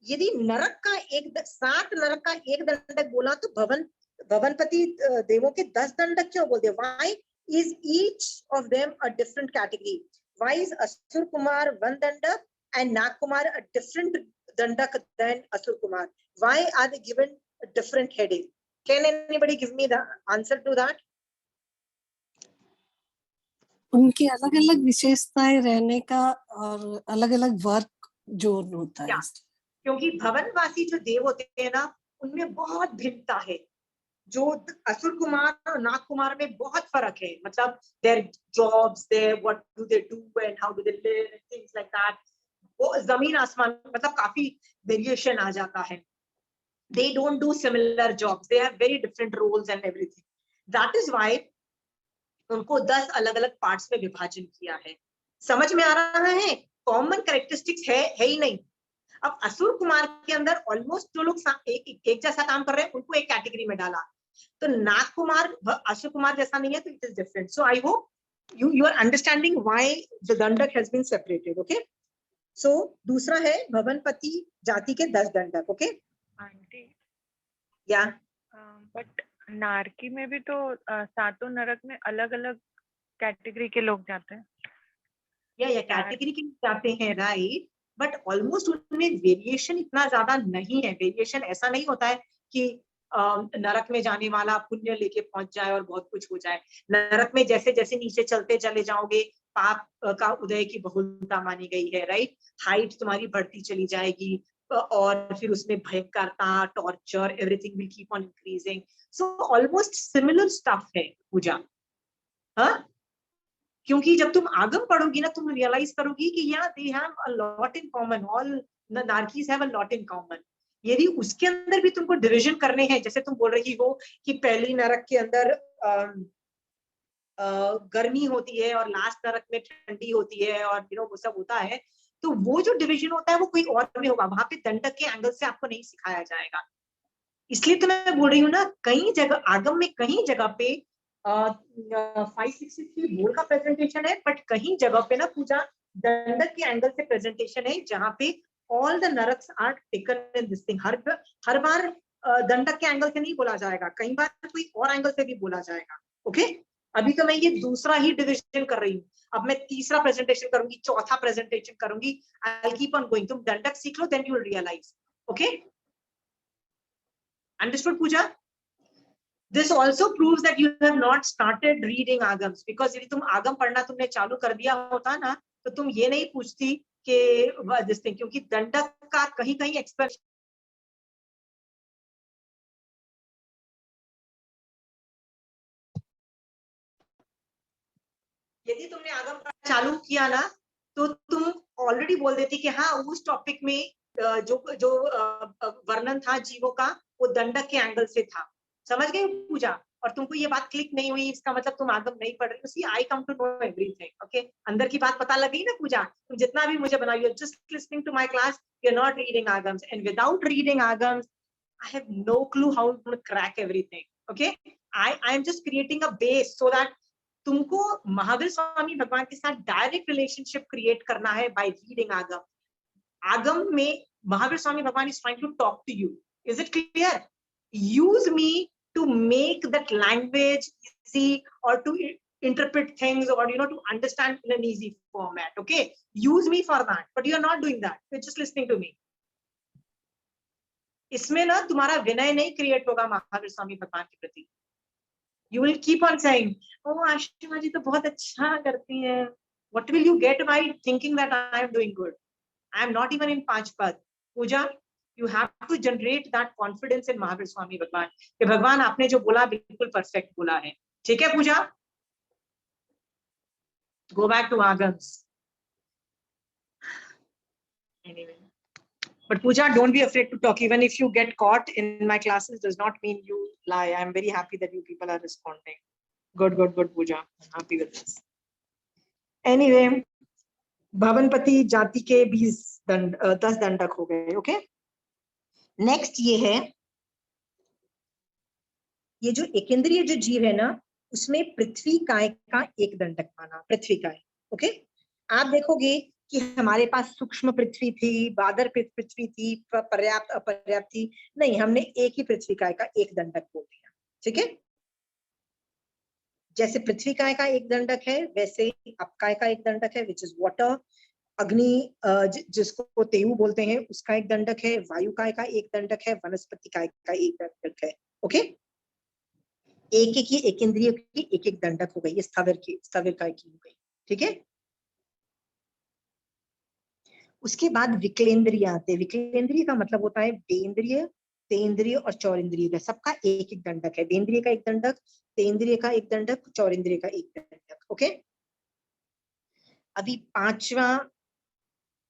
यदि नरक का 7 नरक का 1 दंडक बोला तो भवनपति देवों के 10 दंडक क्यों बोलते हैं? Why is each of them a different category? Why is Asur Kumar 1 dandak and Nag Kumar a different dandak than Asur Kumar? Why are they given a different heading? Can anybody give me the answer to that? उनकी अलग अलग विशेषताएं रहने का और अलग अलग वर्क जो होता है। क्योंकि भवनवासी जो देव होते हैं ना, उनमें बहुत भिन्नता है। जो असुर कुमार और नाग कुमार में बहुत फर्क है, मतलब their jobs, their what do they do and how do they live and things like that, वो जमीन आसमान, मतलब काफी वेरिएशन आ जाता है। They don't do similar jobs, they have very different roles and everything. That is why उनको 10 अलग अलग पार्ट्स में विभाजन किया है। समझ में आ रहा है? कॉमन कैरेक्टरिस्टिक्स है ही नहीं। अब असुर कुमार के अंदर ऑलमोस्ट जो लोग एक जैसा काम कर रहे हैं, उनको एक कैटेगरी में डाला। तो नाग कुमार असुर कुमार जैसा नहीं है, तो it is different. So I hope you are understanding why the dandak has been separated. Okay, so दूसरा है भवनपति जाति के 10 दंडक। ओके आंटी, या बट नारकी में भी तो 7 नरक में अलग अलग कैटेगरी के लोग जाते हैं। या कैटेगरी के जाते हैं, राइट, बट ऑलमोस्ट उनमें वेरिएशन इतना ज्यादा नहीं है। वेरिएशन ऐसा नहीं होता है कि नरक में जाने वाला पुण्य लेके पहुंच जाए और बहुत कुछ हो जाए। नरक में जैसे जैसे नीचे चलते चले जाओगे, पाप का उदय की बहुलता मानी गई है, राइट। हाइट तुम्हारी बढ़ती चली जाएगी और फिर उसमें भयंकरता, torture, everything will keep on increasing. So almost similar stuff है पूजा। हाँ, क्योंकि जब तुम आगम पढ़ोगी ना, तुम रियलाइज करोगी कि या they have a lot in common, all the नारकीज have a lot in common. यदि उसके अंदर भी तुमको डिवीजन करने हैं, जैसे तुम बोल रही हो कि पहली नरक के अंदर गर्मी होती है और लास्ट नरक में ठंडी होती है और वो सब होता है, तो वो जो डिवीजन होता है वो कोई और में होगा, वहां पे दंडक के एंगल से आपको नहीं सिखाया जाएगा। इसलिए तो मैं बोल रही हूँ ना, कई जगह आगम में कहीं जगह पे 563 बोर्ड का प्रेजेंटेशन है, बट कहीं जगह पे ना पूजा दंडक के एंगल से प्रेजेंटेशन है, जहाँ पे ऑल द नरक्स are taken in this thing. हर बार दंडक के एंगल से नहीं बोला जाएगा, कई बार कोई और एंगल से भी बोला जाएगा। ओके, अभी तो मैं ये दूसरा ही डिविजन कर रही हूँ, अब मैं तीसरा प्रेजेंटेशन करूंगी, चौथा प्रेजेंटेशन करूंगी। I will keep on going. तुम दंडक सीख लो, then you will realize. Okay, understood Pooja? This also proves that you have not started reading agams, because यदि तुम आगम पढ़ना तुमने चालू कर दिया होता ना, तो तुम ये नहीं पूछती कि जिस थिंग, क्योंकि दंडक का कहीं कहीं एक्सप्रेशन, यदि तुमने आगम पढ़ना चालू किया ना, तो तुम ऑलरेडी बोल देती कि हाँ, उस टॉपिक में जो वर्णन था जीवों का, वो दंडक के एंगल से था। समझ गए पूजा? और तुमको ये बात क्लिक नहीं हुई, इसका मतलब तुम आगम नहीं पढ़ रही हो। See, I come to know everything. Okay, अंदर की बात पता लग गई ना पूजा? तुम जितना भी मुझे बनाओ, you're just listening to my class, you're not reading agams, and without reading agams I have no clue how to crack everything. Okay, I am just creating a base so that तुमको महावीर स्वामी भगवान के साथ direct relationship create करना है by reading आगम। आगम में महावीर स्वामी भगवान is trying to talk to you. Is it clear? Use me to make that language easy, or to interpret things, or to understand in an easy format. Okay, use me for that, but you are not doing that, you're just listening to me. इसमें ना तुम्हारा विनय नहीं create होगा महावीर स्वामी भगवान के प्रति। You will keep on saying, oh, Ashima जी तो बहुत अच्छा करती है। What will you get by thinking that I am doing good? I am not even in Panchpad. Pooja, you have to generate that confidence in Mahavir Swami भगवान कि भगवान आपने जो बोला बिल्कुल परफेक्ट बोला है। ठीक है पूजा? Go back to agams. Anyway, but Pooja, don't be afraid to talk. Even if you get caught in my classes, does not mean you lie. I am very happy that you people are responding. Good, good, good, Pooja. I'm happy with this. Anyway, भवनपति जाति के 10 दंडक हो गए। Okay, next ये है, ये जो एकेंद्रीय जो जीव है ना, उसमें पृथ्वी काय का एक दंडक माना, पृथ्वी काय। ओके, आप देखोगे कि हमारे पास सूक्ष्म पृथ्वी थी, बादर पृथ्वी थी, पर्याप्त अपर्याप्त थी, नहीं, हमने एक ही पृथ्वी काय का एक दंडक बोल दिया। ठीक है, जैसे पृथ्वी काय का एक दंडक है, वैसे अपकाय का एक दंडक है, विच इज वाटर। अग्नि जिसको तेयु बोलते हैं, उसका एक दंडक है। वायु काय का एक दंडक है। वनस्पति काय का एक दंडक है। ओके, एक एक ही एक इंद्रिय की एक एक दंडक हो गई, स्थविर काय की हो गई। ठीक है, उसके बाद विकलेंद्रिय आते हैं। विकलेंद्रिय का मतलब होता है बेंद्रिय, तेंद्रिय और चौरिंद्रिय का, सबका एक एक दंडक है। बेंद्रिय का एक दंडक, तेंद्रिय का एक दंडक, चौरिंद्रिय का एक दंडक। ओके, अभी पांचवा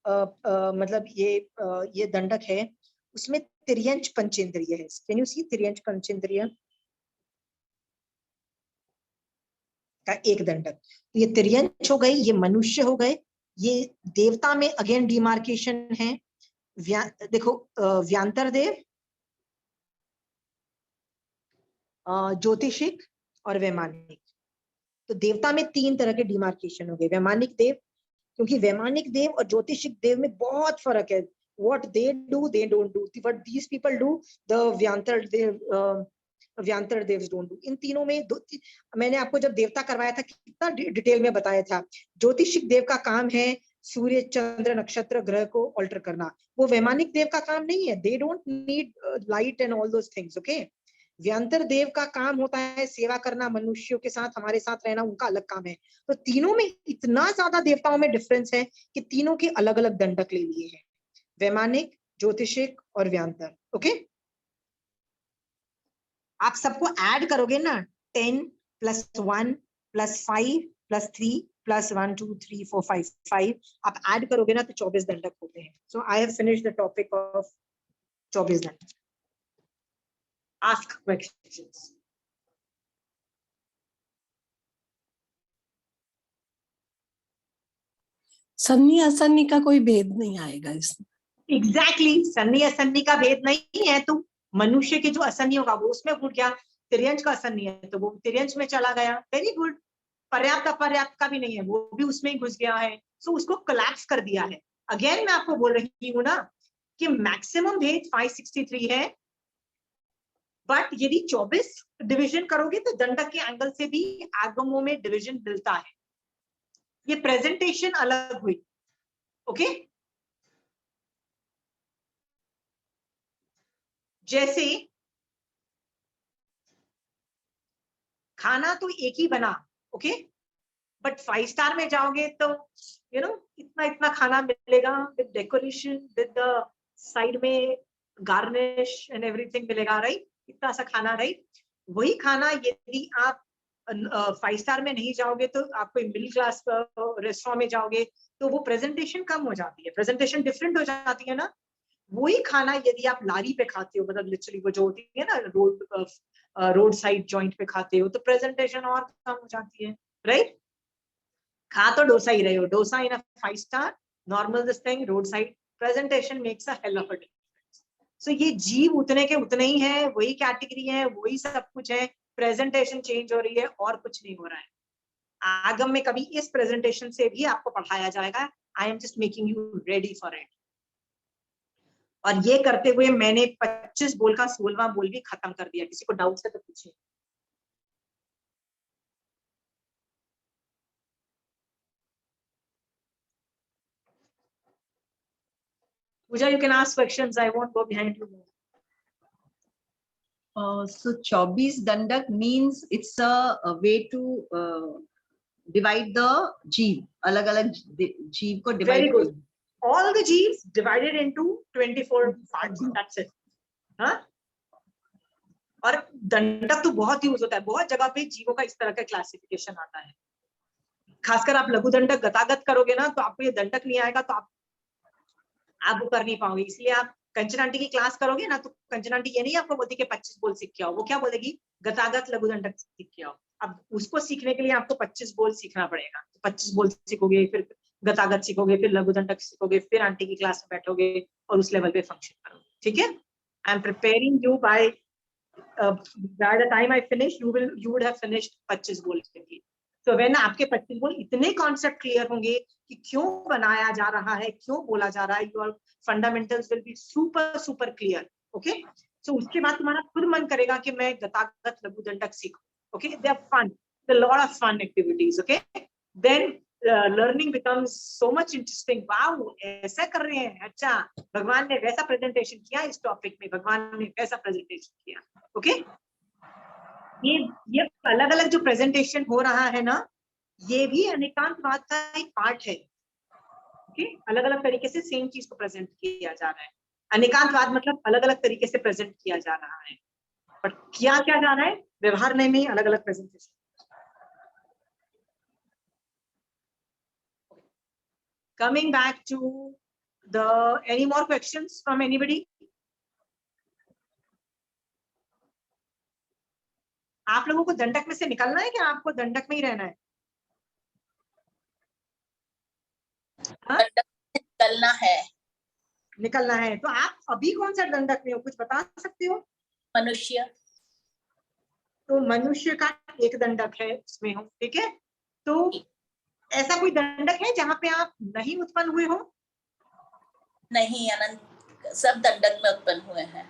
मतलब ये दंडक है, उसमें तिर्यंच पंचेंद्रिय है। कैन यू सी तिर्यंच पंचेंद्रिय का एक दंडक। ये तिर्यंच हो गई, ये मनुष्य हो गए, ये देवता में अगेन डिमार्केशन है। देखो व्यांतर देव, ज्योतिषिक और वैमानिक। तो देवता में तीन तरह के डिमार्केशन हो गए। वैमानिक देव, क्योंकि वैमानिक देव और ज्योतिषिक देव में बहुत फर्क है। What they do, they don't do. What these people do, the व्यांतर Dev don't do. इन तीनों में मैंने आपको जब देवता करवाया था कितना डिटेल में बताया था। ज्योतिषिक देव का काम है सूर्य चंद्र नक्षत्र ग्रह को ऑल्टर करना, वो वैमानिक देव का काम नहीं है। They don't need light and all those things. Okay, व्यांतर देव का काम होता है सेवा करना, मनुष्यों के साथ हमारे साथ रहना, उनका अलग काम है। तो तीनों में इतना ज्यादा देवताओं में डिफरेंस है कि तीनों के अलग अलग दंडक ले लिए हैं, वैमानिक, ज्योतिषिक और व्यांतर। ओके, आप सबको ऐड करोगे ना, 10 + 1 + 5 + 3 + 1 2 3 4 5 5, आप ऐड करोगे ना तो 24 दंडक होते हैं। So I have finished the topic of 24 दंडक। Ask questions. सन्नी असन्नी का कोई भेद नहीं आएगा इसमें। Exactly, सन्नी असन्नी का भेद नहीं है। तो मनुष्य के जो असन्नी होगा वो उसमें घुट गया, तिर्यंच का असन्नी है तो वो तिर्यंच में चला गया। Very good. पर्याप्त अपर्याप्त का भी नहीं है, वो भी उसमें ही घुस गया है। सो उसको कोलैप्स कर दिया है। अगेन मैं आपको बोल रही हूँ ना कि मैक्सिमम भेद 563 है, बट यदि 24 डिवीजन करोगे तो दंडक के एंगल से भी आगमों में डिवीजन मिलता है। ये प्रेजेंटेशन अलग हुई। ओके, जैसे खाना तो एक ही बना, ओके, बट 5 स्टार में जाओगे तो यू नो इतना इतना खाना मिलेगा with decoration, with the side में गार्निश एंड एवरीथिंग मिलेगा, राइट? इतना सा खाना, राइट? वही खाना यदि आप 5 स्टार में नहीं जाओगे तो आप कोई मिडिल क्लास रेस्टोरेंट में जाओगे तो वो प्रेजेंटेशन कम हो जाती है, प्रेजेंटेशन डिफरेंट हो जाती है ना। वही खाना यदि आप लारी पे खाते हो, मतलब लिटरली वो जो होती है ना रोड साइड जॉइंट पे खाते हो, तो प्रेजेंटेशन और कम हो जाती है, राइट? खा तो डोसा ही रहे हो, dosa in a 5 star, normal this thing, road side, presentation makes a hell of a difference. So ये जीव उतने के उतने ही है, वही कैटेगरी है, वही सब कुछ है, प्रेजेंटेशन चेंज हो रही है और कुछ नहीं हो रहा है। आगम में कभी इस प्रेजेंटेशन से भी आपको पढ़ाया जाएगा। आई am just making you ready for it. और ये करते हुए मैंने 25 बोल का 16वां बोल भी खत्म कर दिया। किसी को डाउट है तो पूछिए। Pooja, you can ask questions. I won't go behind you. So 24 dandak means it's a way to divide the jeev, अलग अलग जीव को divide. Very good. All the jeeves divided into 24 parts. That's it. हाँ? और दंडक तो बहुत use होता है, बहुत जगह पे जीवों का इस तरह का क्लासिफिकेशन आता है। खासकर आप लघु दंडक गतागत करोगे ना तो आपको ये दंडक नहीं आएगा तो आप वो कर नहीं पाओगे। इसलिए आप कंचन आंटी की क्लास करोगे ना तो कंचन आंटी ये नहीं आपको बोलती कि 25 बोल सीख के आओ, वो क्या बोलेगी, गतागत लघु दंडक सीख के आओ। अब उसको सीखने के लिए आपको 25 बोल सीखना पड़ेगा। तो 25 बोल सीखोगे, फिर गतागत सीखोगे, फिर लघु दंडक सीखोगे, फिर आंटी की क्लास में बैठोगे और उस लेवल पे फंक्शन करोगे। ठीक है, I'm preparing you by the time I finish, you would have finished 25 गोल के. So when आपके 25 गोल इतने कॉन्सेप्ट क्लियर होंगे कि क्यों बनाया जा रहा है, क्यों बोला जा रहा है, your fundamentals will be super clear. Okay? So उसके बाद तुम्हारा खुद मन करेगा कि मैं गतागत लघु दंडक सीखूं. Okay? They are fun. There are a lot of fun activities. Okay? Then learning becomes so much interesting. Wow, ऐसा कर रहे हैं, अच्छा, भगवान ने वैसा प्रेजेंटेशन किया इस टॉपिक में, भगवान ने वैसा प्रेजेंटेशन किया. ओके, ये अलग अलग जो प्रेजेंटेशन हो रहा है ना, ये भी अनेकांतवाद का एक पार्ट है. ओके, अलग अलग तरीके से सेम चीज को प्रेजेंट किया जा रहा है. अनेकांतवाद मतलब अलग अलग तरीके से प्रेजेंट किया जा रहा है, बट क्या जा रहा है, व्यवहार नहीं, अलग अलग presentation. Coming back to any more questions from anybody? आप लोगों को दंडक में से निकलना है क्या, आपको दंडक में ही रहना है? निकलना है. निकलना है. तो आप अभी कौन सा दंडक में हो, कुछ बता सकते हो? मनुष्य. तो मनुष्य का एक दंडक है, उसमें हो. ठीक है, तो ऐसा कोई दंडक है जहाँ पे आप नहीं उत्पन्न हुए हो? नहीं, अनंत सब दंडक में उत्पन्न हुए हैं.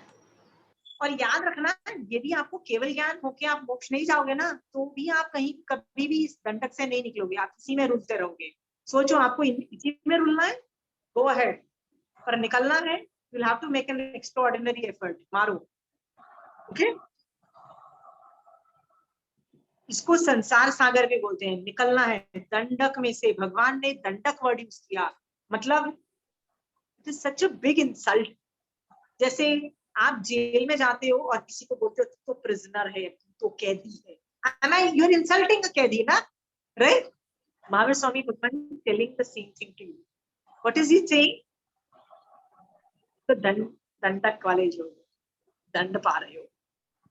और याद रखना, यदि आपको केवल ज्ञान हो के आप मोक्ष नहीं जाओगे ना, तो भी आप कहीं कभी भी इस दंडक से नहीं निकलोगे, आप इसी में रुलते रहोगे. सोचो आपको इसी में रुलना है, गो अहेड. पर निकलना है, you will have to make an extraordinary effort. मारो. ओके, इसको संसार सागर भी बोलते हैं. निकलना है दंडक में से. भगवान ने दंडक वर्ड यूज किया, मतलब it is such a big insult. जैसे आप जेल में जाते हो और किसी को बोलते हो तो प्रिजनर है, तो कैदी है. Am I, you're insulting a कैदी ना, right? महावीर स्वामी भगवान telling the same thing to you. What is he saying? तो दंडक वाले जो दंड पा रहे हो,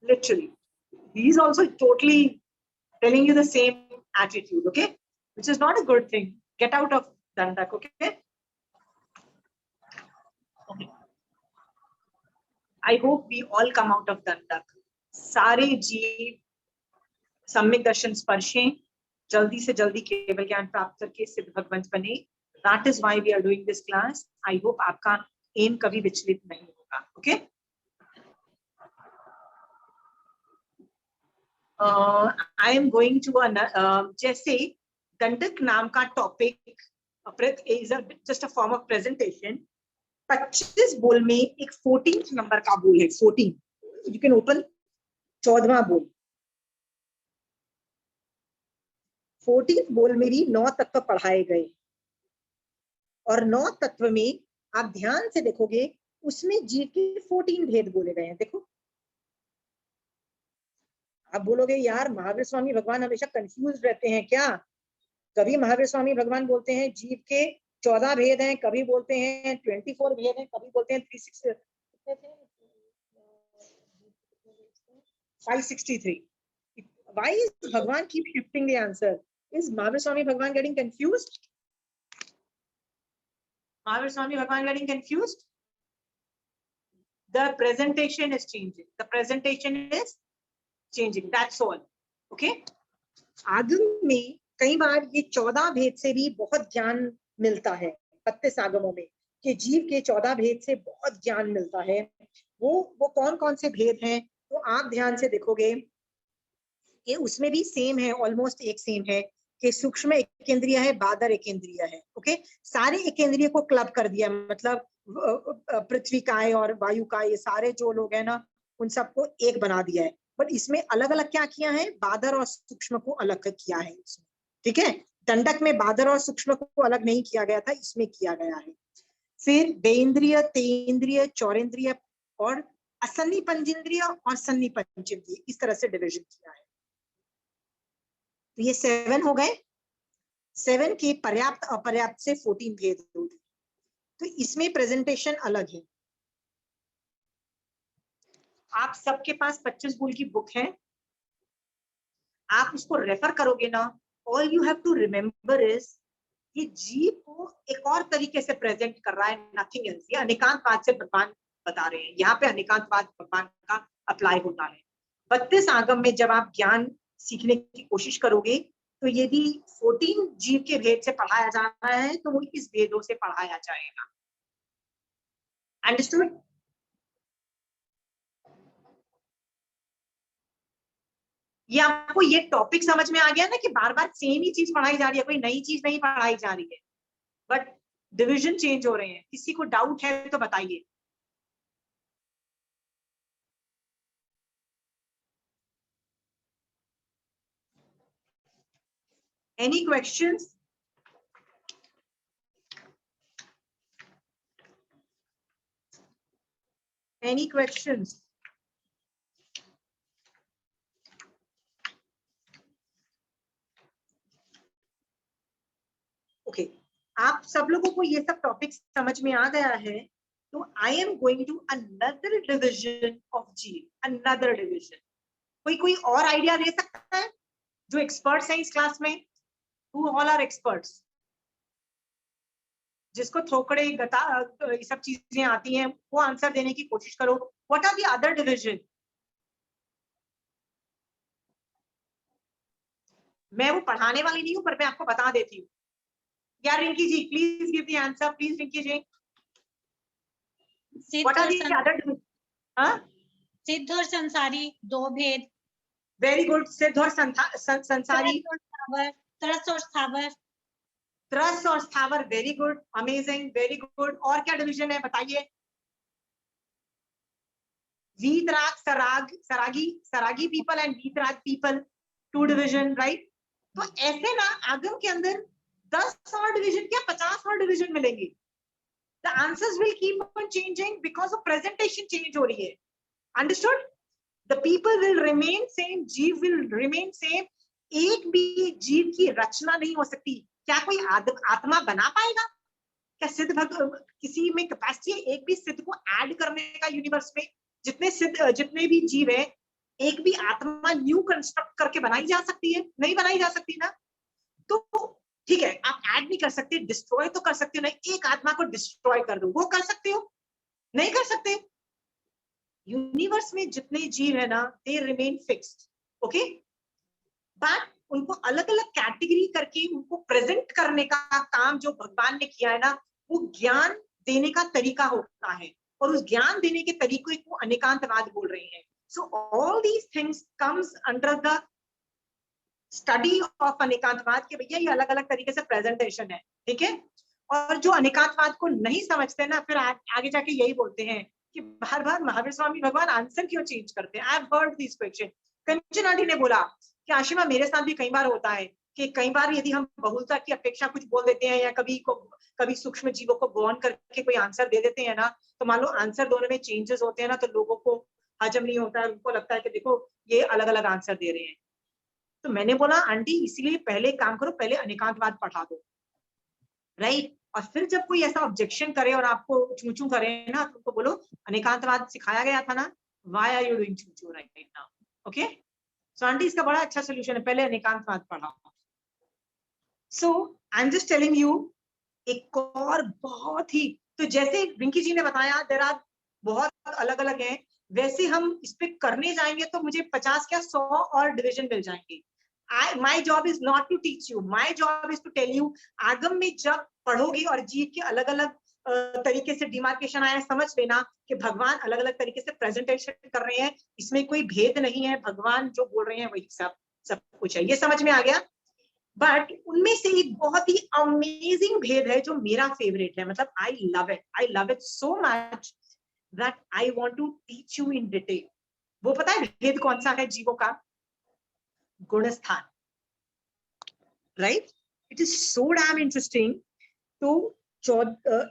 literally, he is also totally telling you the same attitude. Okay, which is not a good thing. Get out of dandak. Okay. Okay. I hope we all come out of dandak. सारे जीव सम्यक दर्शन स्पर्शें, जल्दी से जल्दी केवल ज्ञान प्राप्त करके सिद्ध भगवंत बने. That is why we are doing this class. I hope आपका एम कभी विचलित नहीं होगा. Okay. I am going to जैसे दंडक नाम का topic is just a form of presentation. 25 बोल में एक 14th नंबर का बोल है. 14, you can open 14वां बोल. 14th बोल में भी 9 तत्व पढ़ाए गए, और 9 तत्व में आप ध्यान से देखोगे उसमें जीव के 14 भेद बोले गए हैं. देखो, आप बोलोगे यार महावीर स्वामी भगवान हमेशा कंफ्यूज रहते हैं क्या? कभी महावीर स्वामी भगवान बोलते हैं जीव के 14 भेद हैं, कभी बोलते हैं 24 भेद हैं, कभी बोलते हैं 563. Why is Bhagwan keep shifting the answer? Is Mahavir Swami Bhagwan getting confused? Mahavir Swami Bhagwan getting confused? The presentation is changing. The presentation is changing. That's all. Okay. आगम में कई बार ये 14 भेद से भी बहुत ज्ञान मिलता है. 32 आगमों में कि जीव के 14 भेद से बहुत ज्ञान मिलता है. वो कौन कौन से भेद हैं, तो आप ध्यान से देखोगे कि उसमें भी सेम है, ऑलमोस्ट एक सेम है कि सूक्ष्म एकेंद्रिय है, बादर एकेंद्रिय है. ओके, सारे एकेंद्रिय को क्लब कर दिया, मतलब पृथ्वी काय और वायु काय, ये सारे जो लोग हैं ना, उन सबको एक बना दिया है. बट इसमें अलग अलग क्या किया है, बादर और सूक्ष्म को अलग किया है इसमें. ठीक है, दंडक में बादर और सूक्ष्म को अलग नहीं किया गया था, इसमें किया गया है. फिर देन्द्रिय, तेन्द्रिय, चौरेंद्रिय और असन्नी पंचेंद्रिय और सन्नी पंचेंद्रिय, इस तरह से डिवीजन किया है. तो ये 7 हो गए. 7 के पर्याप्त अपर्याप्त से 14 भेद हो गए. तो इसमें प्रेजेंटेशन अलग है. आप सबके पास 25 बोल की बुक है, आप उसको रेफर करोगे ना, all you have to remember is ये जीव को एक और तरीके से प्रेजेंट कर रहा है, नथिंग एल्स. ये अनेकांतवाद से भगवान बता रहे हैं। यहाँ पे अनेकांतवाद भगवान का अप्लाई होता है। 32 आगम में जब आप ज्ञान सीखने की कोशिश करोगे तो यदि 14 जीव के भेद से पढ़ाया जा रहा है तो वो इस भेदों से पढ़ाया जाएगा। अंडरस्टूड? ये आपको ये टॉपिक समझ में आ गया ना कि बार बार सेम ही चीज पढ़ाई जा रही है, कोई नई चीज नहीं पढ़ाई जा रही है, बट डिवीजन चेंज हो रहे हैं। किसी को डाउट है तो बताइए। Any questions? Any questions? Okay, आप सब लोगों को ये सब टॉपिक समझ में आ गया है तो I am going to another division of जी, अनदर डिवीजन। कोई और आइडिया दे सकता है जो एक्सपर्ट्स हैं इस क्लास में? Who all are experts? जिसको थोकड़े गता ये सब चीजें आती हैं वो आंसर देने की कोशिश करो। What are the other division? मैं वो पढ़ाने वाली नहीं हूँ पर मैं आपको बता देती हूँ। यार Rinki ji please give the answer, please Rinki ji. What are the other division? हाँ? सिद्ध और संसारी दो भेद। Very good. सिद्ध और संसारी। त्रस और स्थावर। त्रस और स्थावर, very good, amazing, very good. और क्या डिवीजन है बताइए? वीतराग, सरागी, सरागी पीपल एंड वीतराग पीपल, 2 डिवीजन, राइट? तो ऐसे ना आगम के अंदर 10 और डिवीजन क्या 50 और डिवीजन मिलेंगे। The answers will keep on changing because of presentation change हो रही है। Understood? The people will remain same, जीव विल रिमेन सेम। एक भी जीव की रचना नहीं हो सकती। क्या कोई आत्मा बना पाएगा? क्या सिद्ध किसी में कैपेसिटी है एक भी सिद्ध को ऐड करने का यूनिवर्स में? जितने भी जीव है एक भी आत्मा न्यू कंस्ट्रक्ट करके बनाई जा सकती है? नहीं बनाई जा सकती ना। तो ठीक है, आप ऐड नहीं कर सकते, डिस्ट्रॉय तो कर सकते हो। नहीं, एक आत्मा को डिस्ट्रॉय कर दो, वो कर सकते हो? नहीं कर सकते। यूनिवर्स में जितने जीव है ना they remain fixed, okay, but उनको अलग अलग कैटेगरी करके उनको प्रेजेंट करने का काम जो भगवान ने किया है ना वो ज्ञान देने का तरीका होता है। और उस ज्ञान देने के तरीके को अनेकांतवाद बोल रहे हैं। So all these things comes under the study of अनेकांतवाद के भैया ये अलग अलग तरीके से प्रेजेंटेशन है, ठीक है। और जो अनेकांतवाद को नहीं समझते ना फिर आगे जाके यही बोलते हैं कि बार बार महावीर स्वामी भगवान आंसर क्यों चेंज करते हैं। I have heard this question. Kanchan aunty ने बोला कि आशिमा मेरे साथ भी कई बार होता है कि कई बार यदि हम बहुलता की अपेक्षा कुछ बोल देते हैं या कभी सूक्ष्म जीवों को गौन करके कोई आंसर दे देते हैं ना तो मान लो आंसर दोनों में चेंजेस होते हैं ना तो लोगों को हजम नहीं होता है। उनको लगता है कि देखो ये अलग अलग आंसर दे रहे हैं। तो मैंने बोला आंटी इसीलिए पहले काम करो, पहले अनेकांतवाद पढ़ा दो, राइट? और फिर जब कोई ऐसा ऑब्जेक्शन करे और आपको चूचू करे ना तो बोलो अनेकांतवाद सिखाया गया था ना, व्हाई आर यू डूइंग चूचू right now? Okay, so aunty इसका बड़ा अच्छा सोल्यूशन है, पहले अनेकांतवाद पढ़ाओ। So I am just telling you एक और बहुत ही, तो जैसे रिंकी जी ने बताया देयर आर बहुत अलग अलग हैं, वैसे हम इस पे करने जाएंगे तो मुझे 50 क्या 100 और डिवीजन मिल जाएंगे। my job is not to teach you, my job is to tell you आगम में जब पढ़ोगे और जीव के अलग अलग तरीके से डिमार्केशन आया समझ लेना कि भगवान अलग अलग तरीके से प्रेजेंटेशन कर रहे हैं, इसमें कोई भेद नहीं है, भगवान जो बोल रहे हैं वही सब कुछ है। ये समझ में आ गया? बट उनमें से एक बहुत ही अमेजिंग भेद है जो मेरा फेवरेट है, मतलब I love it so much that I want to teach you in detail. वो पता है भेद कौन सा है जीवों का? गुणस्थान, right? It is so damn interesting. तो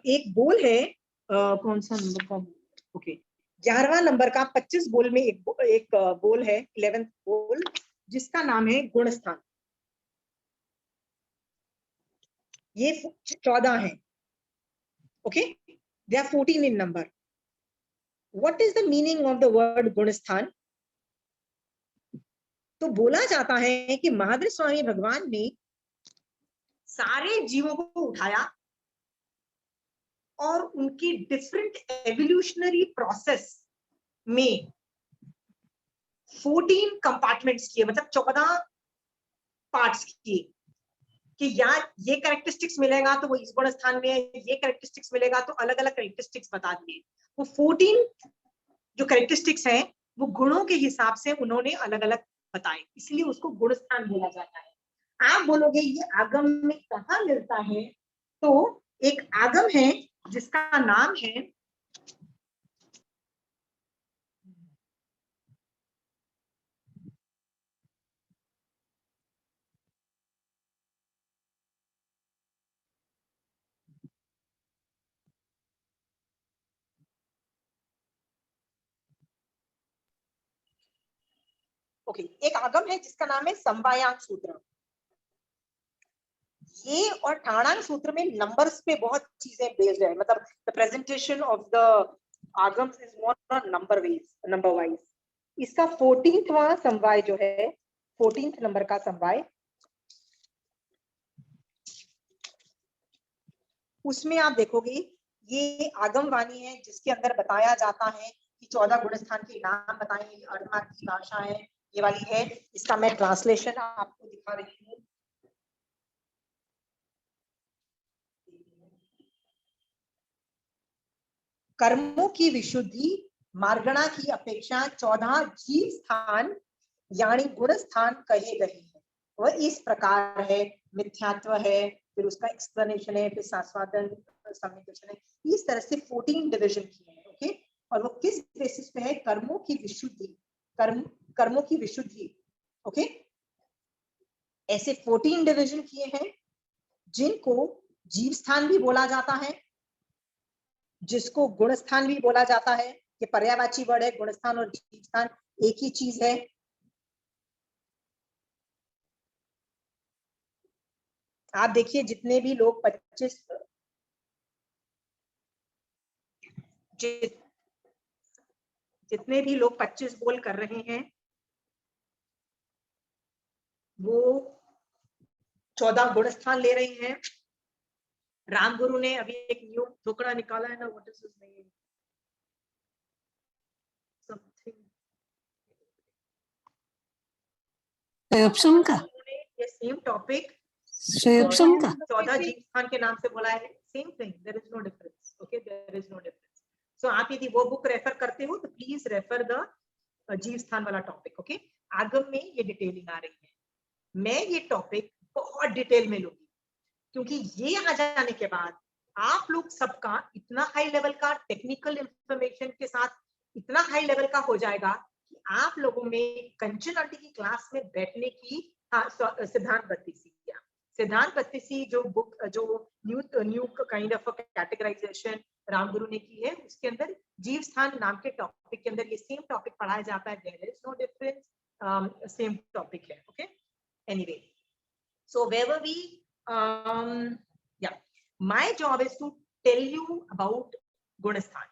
एक बोल है कौन सा नंबर का? ओके, 11वां नंबर का 25 बोल में एक बोल है, 11th बोल, जिसका नाम है गुणस्थान। ये 14 है, okay, they are 14 in number. What is the meaning of the word गुणस्थान? तो बोला जाता है कि महावीर स्वामी भगवान ने सारे जीवों को उठाया और उनकी डिफरेंट एवोल्यूशनरी प्रोसेस में 14 कंपार्टमेंट्स किए, मतलब 14 पार्ट्स किए कि यार ये कैरेक्टरिस्टिक्स मिलेगा तो वो इस गुण स्थान में है, ये कैरेक्टरिस्टिक्स मिलेगा तो अलग अलग कैरेक्टरिस्टिक्स बता दिए। वो 14 जो कैरेक्टरिस्टिक्स हैं वो गुणों के हिसाब से उन्होंने अलग अलग बताए, इसलिए उसको गुण स्थान बोला जाता है। आप बोलोगे ये आगम में कहाँ मिलता है, तो एक आगम है जिसका नाम है एक आगम है जिसका नाम है समवायांग सूत्र। ये और ठाणांग सूत्र में नंबर्स पे बहुत चीजें बेस्ड है, मतलब द प्रेजेंटेशन ऑफ द आगम्स is more on number wise. इसका 14वां समवाय जो है, 14th नंबर का समवाय, उसमें आप देखोगे ये आगम वाणी है जिसके अंदर बताया जाता है कि 14 गुण स्थान के नाम बताए, अर्धमार्ग की भाषा है, ये वाली है। इसका मैं ट्रांसलेशन आपको दिखा रही हूँ। कर्मों की विशुद्धि मार्गणा की अपेक्षा 14 जीव स्थान यानी गुण स्थान कहे गए हैं। वह इस प्रकार है, मिथ्यात्व है, फिर उसका एक्सप्लेनेशन है, फिर सास्वादन समितिशन है। इस तरह से 14 डिवीजन किए हैं। ओके, और वो किस बेसिस पे है? कर्मों की विशुद्धि, कर्मों की विशुद्धि। ओके, ऐसे 14 डिवीजन किए हैं जिनको जीव स्थान भी बोला जाता है, जिसको गुण स्थान भी बोला जाता है। ये पर्यायवाची वर्ड है, गुण स्थान और जीव स्थान एक ही चीज है। आप देखिए जितने भी लोग 25 जितने भी लोग 25 बोल कर रहे हैं वो 14 गुण स्थान ले रहे हैं। रामगुरु ने अभी एक न्यू टुकड़ा निकाला है ना, व्हाट इज हिज नेम, श्रेयप्सम का, ये सेम टॉपिक श्रेयप्सम का 14 जीव स्थान के नाम से बोला है। Same thing, there is no difference. Okay, there is no difference. So आप यदि वो बुक रेफर करते हो तो प्लीज रेफर द जीव स्थान वाला टॉपिक। ओके, आगम में ये डिटेलिंग आ रही है। मैं ये टॉपिक बहुत डिटेल में लूंगी क्योंकि ये आ जाने के बाद आप लोग सबका इतना हाई लेवल का टेक्निकल इंफॉर्मेशन के साथ इतना हाई लेवल का हो जाएगा कि आप लोगों में कंचन आंटी की क्लास में बैठने की, सिद्धांत 32 सिद्धांत 32 जो बुक, जो न्यू काइंड ऑफ कैटेगराइजेशन रामगुरु ने की है, उसके अंदर जीव स्थान नाम के टॉपिक के अंदर ये सेम टॉपिक पढ़ाया जाता है। There is no difference, same topic है। Okay, anyway, so where we my job is to tell you about गुणस्थान।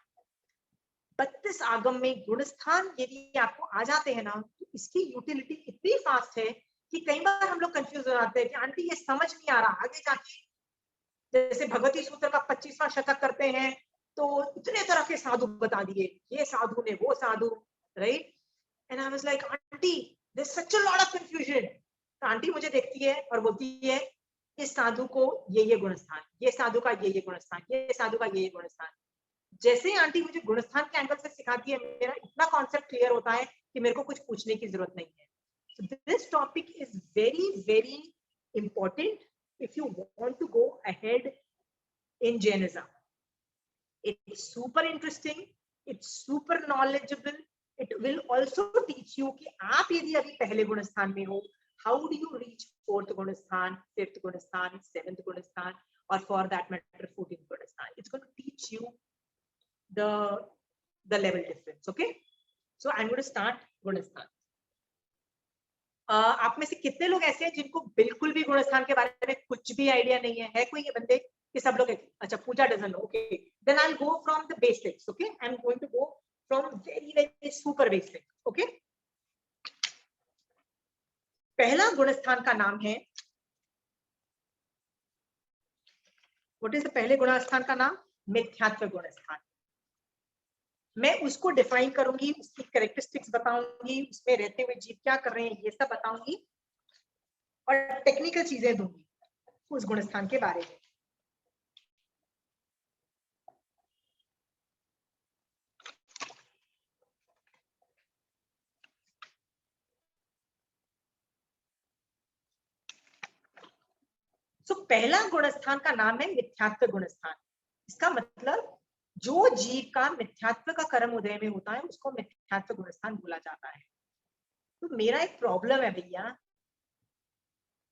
32 आगम में गुणस्थान यदि आपको आ जाते हैं ना तो इसकी यूटिलिटी इतनी फास्ट है कि कई बार हम लोग कंफ्यूज हो जाते हैं कि आंटी ये समझ नहीं आ रहा, आगे जाके जैसे भगवती सूत्र का 25वां शतक करते हैं तो इतने तरह के साधु बता दिए, ये साधु ने वो साधु, right? And I was like aunty there is such a lot of confusion. तो आंटी मुझे देखती है और बोलती है इस साधु को ये गुणस्थान, ये साधु का ये गुणस्थान, ये साधु का ये गुणस्थान। जैसे ही आंटी मुझे गुणस्थान के एंगल से सिखाती है मेरा इतना कॉन्सेप्ट क्लियर होता है कि मेरे को कुछ पूछने की जरूरत नहीं है। So this topic is very very important if you want to go ahead in Jainism. It's super interesting, it's super knowledgeable. It will also teach you कि आप यदि अभी पहले गुणस्थान में हो, how do you reach 4th गुणस्थान, 5th गुणस्थान, 7th गुणस्थान, or for that matter 14th गुणस्थान. It's going to teach you the level difference. Okay, so I'm going to start गुणस्थान. आप में से कितने लोग ऐसे हैं जिनको बिल्कुल भी गुणस्थान के बारे में कुछ भी आइडिया नहीं है कोई ये बंदे कि सब लोग? अच्छा, Pooja doesn't know. Okay, then I will go from the basics. Okay, I am going to go from very very super basic. Okay, पहला गुणस्थान का नाम है, व्हाट इज द पहले गुणस्थान का नाम? मिथ्यात्व गुण स्थान। मैं उसको डिफाइन करूंगी, उसकी कैरेक्टरिस्टिक्स बताऊंगी, उसमें रहते हुए जीव क्या कर रहे हैं ये सब बताऊंगी, और टेक्निकल चीजें दूंगी उस गुण स्थान के बारे में। पहला गुण स्थान का नाम है मिथ्यात्व गुण स्थान। इसका मतलब जो जीव का मिथ्यात्व का कर्म उदय में होता है उसको मिथ्यात्व गुण स्थान बोला जाता है। तो मेरा एक प्रॉब्लम है भैया,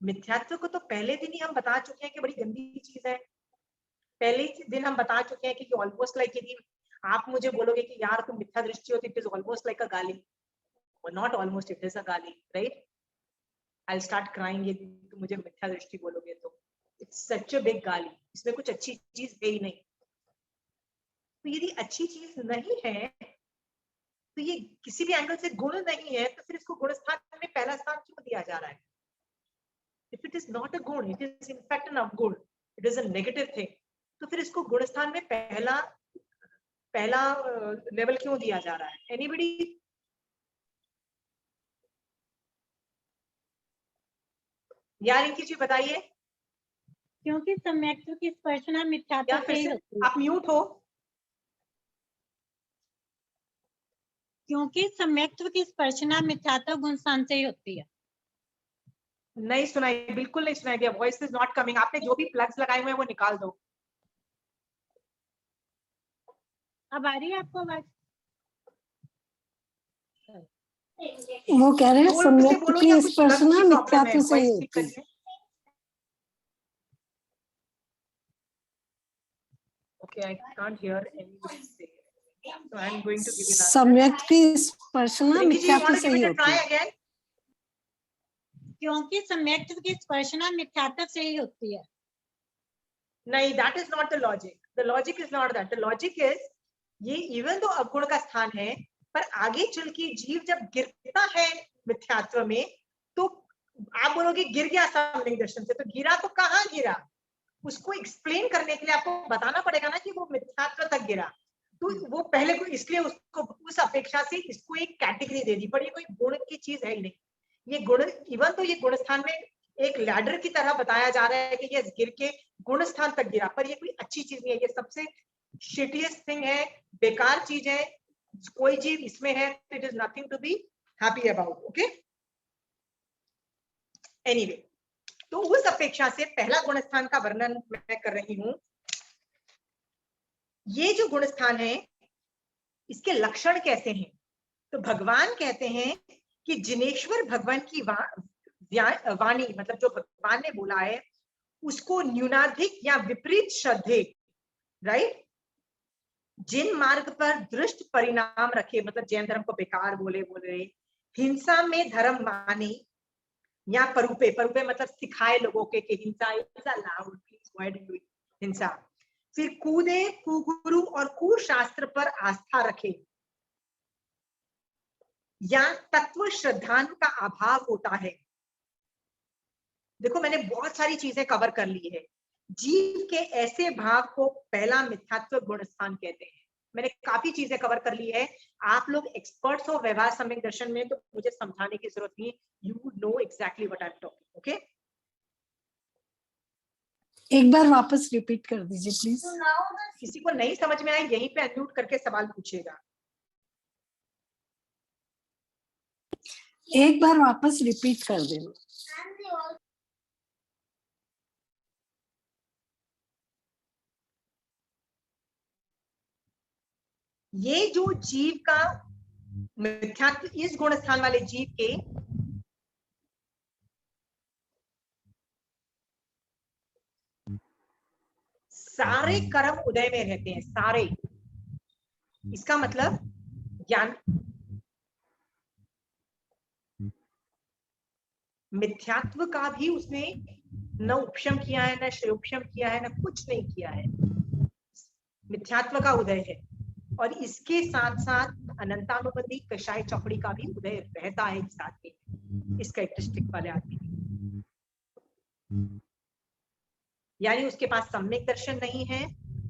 मिथ्यात्व को तो पहले दिन ही हम बता चुके हैं कि बड़ी गंदी चीज है। पहले दिन हम बता चुके हैं कि ऑलमोस्ट लाइक यदि आप मुझे बोलोगे कि यार तुम मिथ्या दृष्टि होती, it is almost like a गाली, not almost, it is a गाली, right? I will start crying यदि तुम मुझे मिथ्या दृष्टि बोलोगे तो। इट्स सच अ बिग गाली, इसमें कुछ अच्छी चीज है ही नहीं। तो यदि अच्छी चीज नहीं है तो ये किसी भी एंगल से गुण नहीं है, तो फिर इसको गुण स्थान में पहला स्थान क्यों दिया जा रहा है? If it is not a गुण, it is in fact an अवगुण, it is a negative thing, तो फिर इसको गुण स्थान में पहला लेवल क्यों दिया जा रहा है? Anybody? यार इनकी जी बताइए। क्योंकि सम्यक्त्व की स्पर्शना मिथ्यात्व से ही होती है। आप म्यूट हो। क्योंकि सम्यक्त्व की स्पर्शना मिथ्यात्व गुण स्थान से ही होती है। नहीं सुनाई, बिल्कुल नहीं सुनाई दिया, वॉइस इज नॉट कमिंग। आपने जो भी प्लग्स लगाए हुए हैं वो निकाल दो। अब आ रही है आपको आवाज? वो कह रहे हैं सम्यक्त्व की स्पर्शना मिथ्यात्व से ही होती है। Okay, I can't hear anybody say it. So I'm going to give you that. सम्यक्त्व की स्पर्शना मिथ्यात्व से ही होती है। क्योंकि सम्यक्त्व की स्पर्शना मिथ्यात्व से ही होती है। नहीं, that is not the logic. The logic is not that. The logic is ये even though अवगुण का स्थान है, पर आगे चल के जीव जब गिरता है मिथ्यात्व में, तो आप बोलोगे गिर गया सामने दर्शन से, तो गिरा तो कहाँ गिरा? उसको एक्सप्लेन करने के लिए आपको बताना पड़ेगा ना कि वो मिथ्यात्व तक गिरा। तो वो पहले को इसलिए उसको उस अपेक्षा से इसको एक कैटेगरी दे दी, पर ये कोई गुण की चीज है ही नहीं। ये गुण इवन तो ये गुण स्थान में एक लैडर की तरह बताया जा रहा है कि ये गिर के गुण स्थान तक गिरा, पर ये कोई अच्छी चीज नहीं है। ये सबसे शिटिएस्ट थिंग है, बेकार चीज है। कोई जीव इसमें है, it is nothing to be happy about. Okay, anyway, तो उस अपेक्षा से पहला गुण स्थान का वर्णन मैं कर रही हूं। ये जो गुण स्थान है इसके लक्षण कैसे हैं? तो भगवान कहते हैं कि जिनेश्वर भगवान की वाणी, मतलब जो भगवान ने बोला है उसको न्यूनाधिक या विपरीत श्रद्धे, राइट, जिन मार्ग पर दृष्ट परिणाम रखे, मतलब जैन धर्म को बेकार बोले, हिंसा में धर्म माने या परूपे मतलब सिखाए लोगों के कि हिंसा is allowed, please why do you हिंसा। फिर कूदे, कुगुरु और कुशास्त्र पर आस्था रखे, या तत्व श्रद्धांत का अभाव होता है। देखो मैंने बहुत सारी चीजें कवर कर ली है। जीव के ऐसे भाव को पहला मिथ्यात्व गुण स्थान कहते हैं। मैंने काफी चीजें कवर कर ली है। आप लोग एक्सपर्ट्स हो व्यवहार सम्यक दर्शन में, तो मुझे समझाने की जरूरत नहीं, you know exactly what I am talking. Okay, एक बार वापस रिपीट कर दीजिए प्लीज। किसी को नहीं समझ में आए यहीं पे अनम्यूट करके सवाल पूछिएगा। एक बार वापस रिपीट कर देना। ये जो जीव का मिथ्यात्व, इस गुण स्थान वाले जीव के सारे कर्म उदय में रहते हैं, सारे। इसका मतलब ज्ञान, मिथ्यात्व का भी उसने न उपशम किया है, न श्रेयोपशम किया है, न कुछ नहीं किया है। मिथ्यात्व का उदय है, और इसके साथ साथ अनंतानुबंधी कषाय चौकड़ी का भी उदय रहता है इस आदमी में, इस कैरेक्टरिस्टिक वाले आदमी में। यानी उसके पास सम्यक दर्शन नहीं है,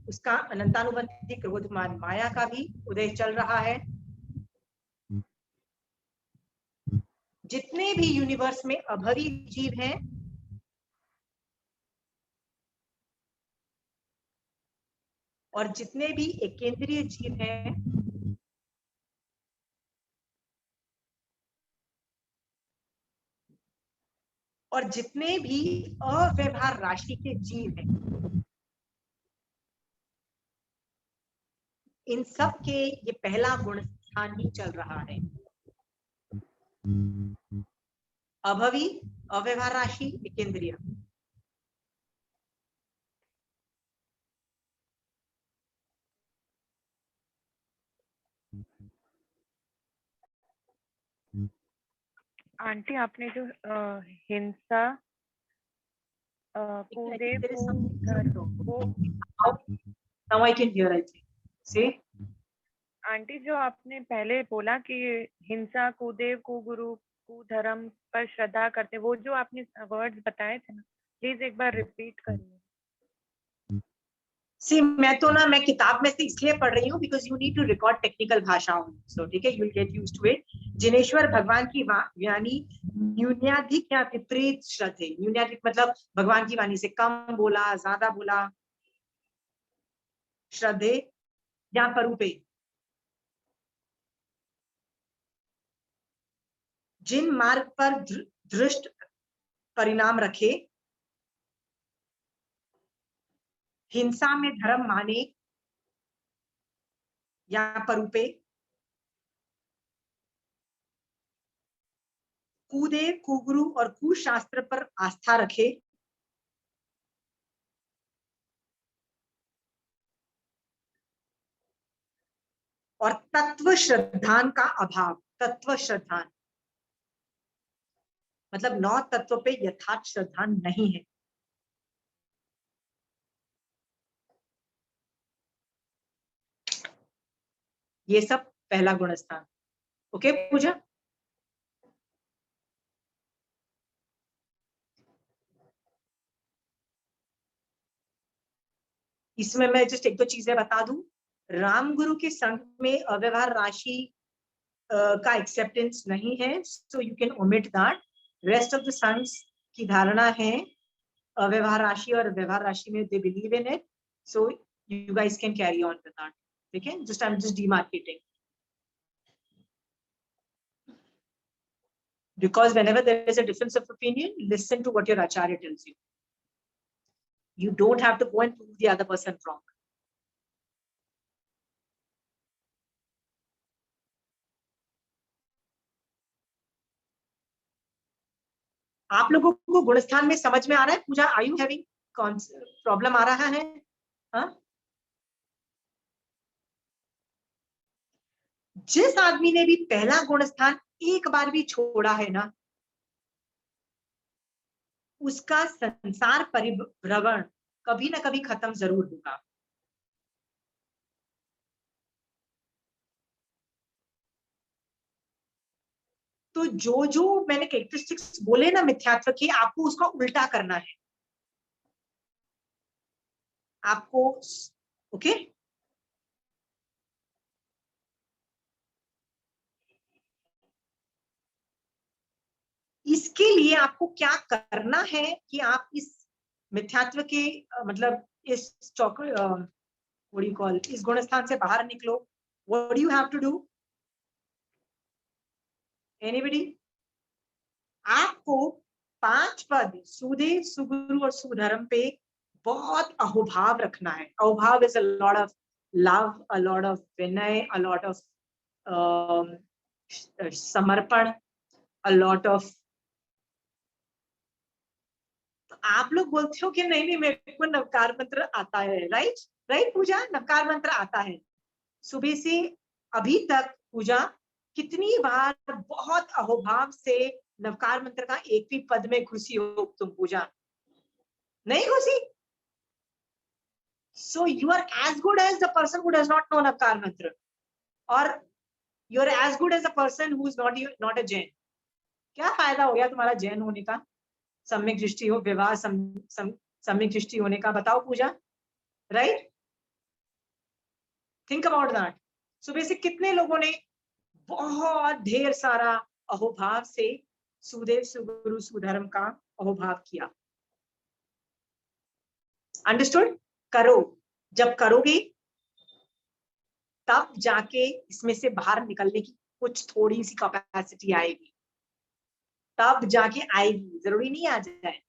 उसका अनंतानुबंधी क्रोधमान माया का भी उदय चल रहा है। जितने भी यूनिवर्स में अभवी जीव हैं, और जितने भी एकेंद्रीय जीव हैं, और जितने भी अव्यवहार राशि के जीव हैं, इन सब के ये पहला गुण स्थान ही चल रहा है। अभवी, अव्यवहार राशि, एकेंद्रीय। आंटी आपने जो हिंसा कुदेव वो Now I can hear, I think. Say. Aunty जो आपने पहले बोला कि हिंसा कुदेव कुगुरु कुधर्म पर श्रद्धा करते, वो जो आपने वर्ड्स बताए थे ना, प्लीज एक बार रिपीट करिए। See, मैं किताब में से इसलिए पढ़ रही हूँ because you need to record technical भाषाओं, so ठीक है, you'll get used to it. Jineshwar भगवान की वाणी न्यून्याधिक या विपरीत श्रद्धे। न्यून्याधिक मतलब भगवान की वाणी से कम बोला, ज्यादा बोला। श्रद्धे या परूपे, जिन मार्ग पर दृष्ट परिणाम रखे, हिंसा में धर्म माने या परूपे, कुदेव कुगुरु और कुशास्त्र पर आस्था रखे, और तत्व श्रद्धान का अभाव। तत्व श्रद्धान मतलब 9 तत्व पे यथार्थ श्रद्धा नहीं है। ये सब पहला गुणस्थान। ओके पूजा, इसमें मैं जस्ट एक दो चीजें बता दूं। राम गुरु के संग में अव्यवहार राशि का एक्सेप्टेंस नहीं है, so you can omit that. Rest of the sons की धारणा है अव्यवहार राशि और व्यवहार राशि में they believe in it, so you guys can carry on with that. ठीक है, just I am just demarcating, because whenever there is a difference of opinion, listen to what your acharya tells you. You don't have to go and prove the other person wrong. आप लोगों को गुणस्थान में समझ में आ रहा है? पूजा, are you having problem आ रहा है? हाँ? जिस आदमी ने भी पहला गुणस्थान एक बार भी छोड़ा है ना, उसका संसार परिभ्रमण कभी ना कभी खत्म जरूर होगा। तो जो जो मैंने कैरेक्टरिस्टिक्स बोले ना मिथ्यात्व की, आपको उसका उल्टा करना है आपको। ओके, इसके लिए आपको क्या करना है कि आप इस मिथ्यात्व के मतलब इस इस गुणस्थान से बाहर निकलो। What do you have to do? Anybody? आपको 5 पद सुदेव, सुगुरु और सुधर्म पे बहुत अहोभाव रखना है। अहोभाव is a lot of love, a lot of विनय, अ लॉट ऑफ समर्पण, अ लॉट ऑफ। आप लोग बोलते हो कि नहीं नहीं मेरे को नवकार मंत्र आता है, राइट राइट पूजा, नवकार मंत्र आता है। सुबह से अभी तक पूजा कितनी बार बहुत अहोभाव से नवकार मंत्र का एक भी पद में घुसी हो तुम पूजा? नहीं घुसी। So you are as good as the person who does not know Navkar मंत्र, और you are as good as the person who is not a Jain। क्या फायदा हो गया तुम्हारा जैन होने का? सम्यक दृष्टि हो, विवाह सम्यक दृष्टि होने का, बताओ पूजा, राइट? Think about that. सुबह से कितने लोगों ने बहुत ढेर सारा अहोभाव से सुदेव सुगुरु सुधर्म का अहोभाव किया। अंडरस्टूड? करो, जब करोगे तब जाके इसमें से बाहर निकलने की कुछ थोड़ी सी कैपेसिटी आएगी, तब जाके आएगी, जरूरी नहीं आ जाए।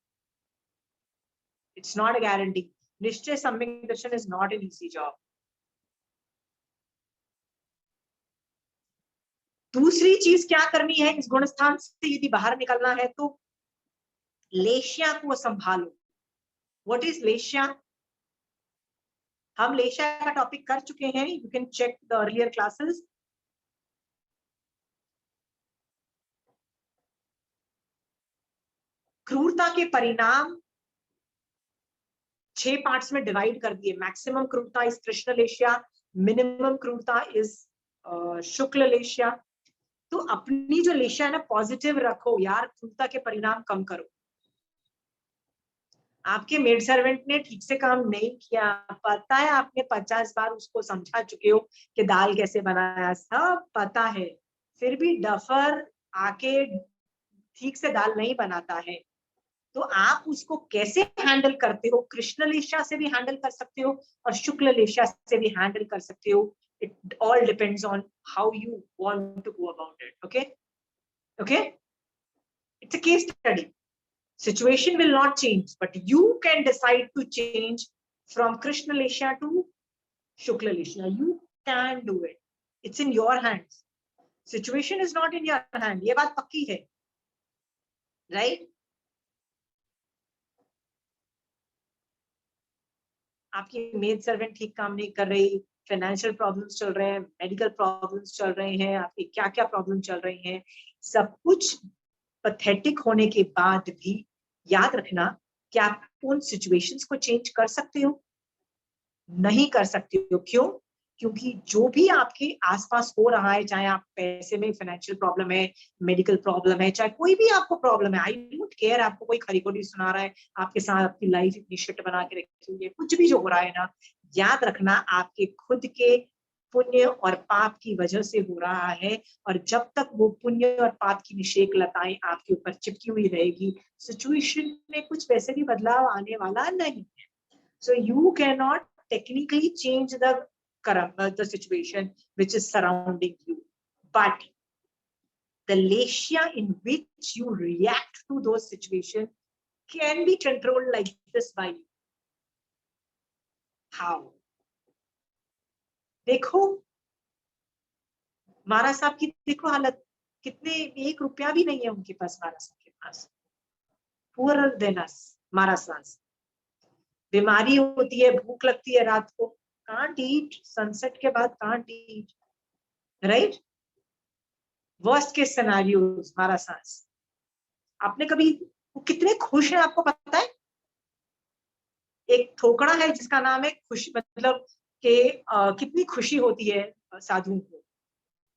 It's not a guarantee. निश्चय सम्यक दर्शन is not an easy job. दूसरी चीज क्या करनी है इस गुणस्थान से यदि बाहर निकलना है तो लेश्या को संभालो। व्हाट इज लेश्या? हम लेश्या का टॉपिक कर चुके हैं, you can check the earlier classes. क्रूरता के परिणाम 6 पार्ट्स में डिवाइड कर दिए। मैक्सिमम क्रूरता इज कृष्ण लेश्या, मिनिमम क्रूरता इज शुक्ल लेश्या। तो अपनी जो लेश्या है ना पॉजिटिव रखो यार, क्रूरता के परिणाम कम करो। आपके मेड सर्वेंट ने ठीक से काम नहीं किया, पता है, आपने 50 बार उसको समझा चुके हो कि दाल कैसे बनाया, सब पता है, फिर भी डफर आके ठीक से दाल नहीं बनाता है। तो आप उसको कैसे हैंडल करते हो? कृष्ण लेश्या से भी हैंडल कर सकते हो और शुक्ल लेश्या से भी हैंडल कर सकते हो। It all depends on how you want to go about it. Okay? Okay? It's a case study. Situation will not change, but you can decide to change from Krishna Lesha to Shukla Lesha. You can do it. It's in your hands. Situation is not in your hand. ये बात पक्की है, right? आपकी maid servant ठीक काम नहीं कर रही, फाइनेंशियल प्रॉब्लम्स चल रहे हैं, मेडिकल प्रॉब्लम्स चल रहे हैं, आपकी क्या क्या प्रॉब्लम चल रही हैं, सब कुछ पैथेटिक होने के बाद भी याद रखना कि आप उन सिचुएशंस को चेंज कर सकते हो? नहीं कर सकते हो। क्यों? क्योंकि जो भी आपके आसपास हो रहा है, चाहे आप पैसे में फाइनेंशियल प्रॉब्लम है, मेडिकल प्रॉब्लम है, चाहे कोई भी आपको प्रॉब्लम है, आई डोंट केयर आपको कोई खरीखोटी सुना रहा है, आपके साथ आपकी लाइफ इतनी शिट बना के रखी हुई है, कुछ भी जो हो रहा है ना, याद रखना आपके खुद के पुण्य और पाप की वजह से हो रहा है। और जब तक वो पुण्य और पाप की निषेक लताएं आपके ऊपर चिपकी हुई रहेगी, सिचुएशन में कुछ वैसे भी बदलाव आने वाला नहीं है। So you can not technically change the situation which is surrounding you, but the leisure in which you react to those situations can be controlled like this by you. How? देखो महाराज साहब की देखो हालत, कितने 1 रुपया भी नहीं है उनके पास, महाराज साहब के पास, poorer than us, महाराज साहब। बीमारी होती है, भूख लगती है रात को, can't eat, सनसेट के बाद can't eat, right? वर्स्ट के सिनेरियोस, हमारा सांस। आपने कभी, वो कितने खुश हैं आपको पता है? एक थोकड़ा है जिसका नाम है खुशी, मतलब कि कितनी खुशी होती है साधुओं को।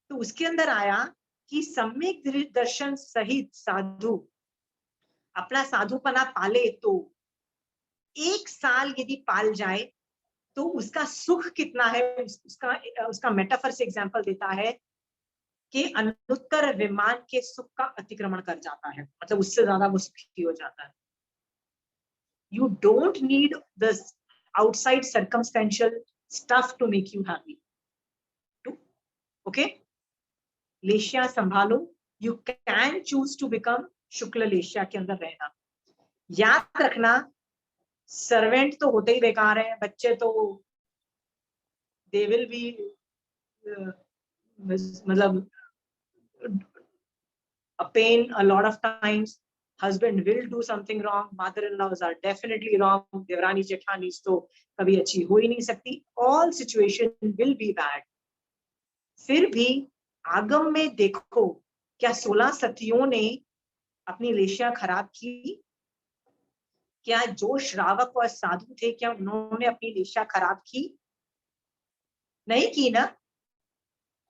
तो उसके अंदर आया कि सम्यक दर्शन सहित साधु अपना साधुपना पाले तो 1 साल यदि पाल जाए तो उसका सुख कितना है, उसका मेटाफर से एग्जांपल देता है कि अनुत्तर विमान के सुख का अतिक्रमण कर जाता है, मतलब उससे ज्यादा वो सुखी हो जाता है। You don't need the outside circumstantial stuff to make you happy. Okay? लेश्या संभालो, you can choose to become शुक्ल लेश्या के अंदर रहना। याद रखना, सर्वेंट तो होते ही बेकार हैं, बच्चे तो they will be मतलब a pain a lot of times. Husband will do something wrong, mother-in-laws are definitely wrong, Devrani Jethani तो कभी अच्छी हो ही नहीं सकती, all situation will be bad. फिर भी आगम में देखो, क्या 16 सतियों ने अपनी लेश्या खराब की? क्या जो श्रावक और साधु थे, क्या उन्होंने अपनी लेश्या खराब की? नहीं की ना।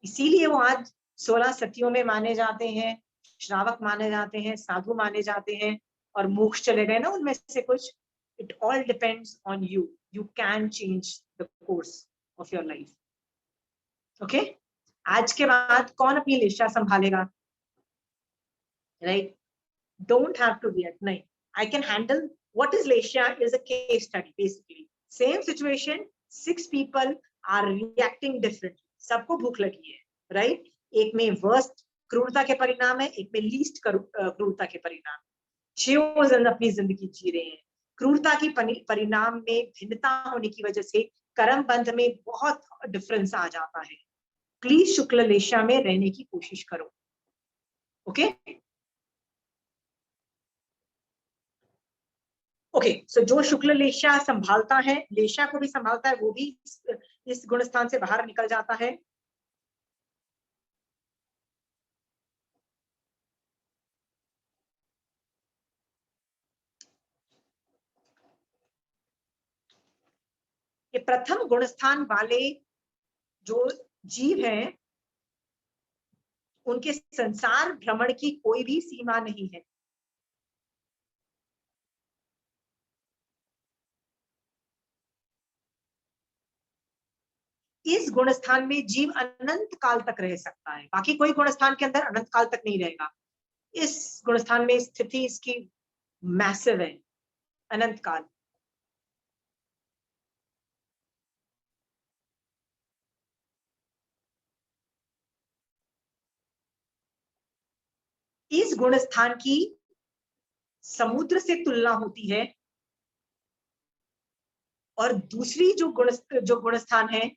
इसीलिए वो आज 16 सतियों में माने जाते हैं, श्रावक माने जाते हैं, साधु माने जाते हैं, और मोक्ष चले गए ना उनमें से कुछ। It all depends on you. You can change the course of your life. Okay आज के बाद कौन अपनी लेशा संभालेगा? Right, don't have to react, नहीं, I can handle what is लेशा is a case study basically. Same situation, 6 people are reacting differently, सबको भूख लगी है, राइट? एक में वर्स्ट क्रूरता के परिणाम है, एक में लीस्ट क्रूरता के परिणाम। 6 जन अपनी जिंदगी जी रहे हैं। क्रूरता की परिणाम में भिन्नता होने की वजह से कर्म बंध में बहुत डिफरेंस आ जाता है। प्लीज शुक्ल लेशा में रहने की कोशिश करो। ओके ओके, सो जो शुक्ल लेशा संभालता है, लेशा को भी संभालता है, वो भी इस गुणस्थान से बाहर निकल जाता है। ये प्रथम गुणस्थान वाले जो जीव हैं, उनके संसार भ्रमण की कोई भी सीमा नहीं है। इस गुणस्थान में जीव अनंत काल तक रह सकता है, बाकी कोई गुणस्थान के अंदर अनंत काल तक नहीं रहेगा। इस गुणस्थान में स्थिति इसकी मैसिव है, अनंत काल। इस गुणस्थान की समुद्र से तुलना होती है, और दूसरी जो गुणस्थान है,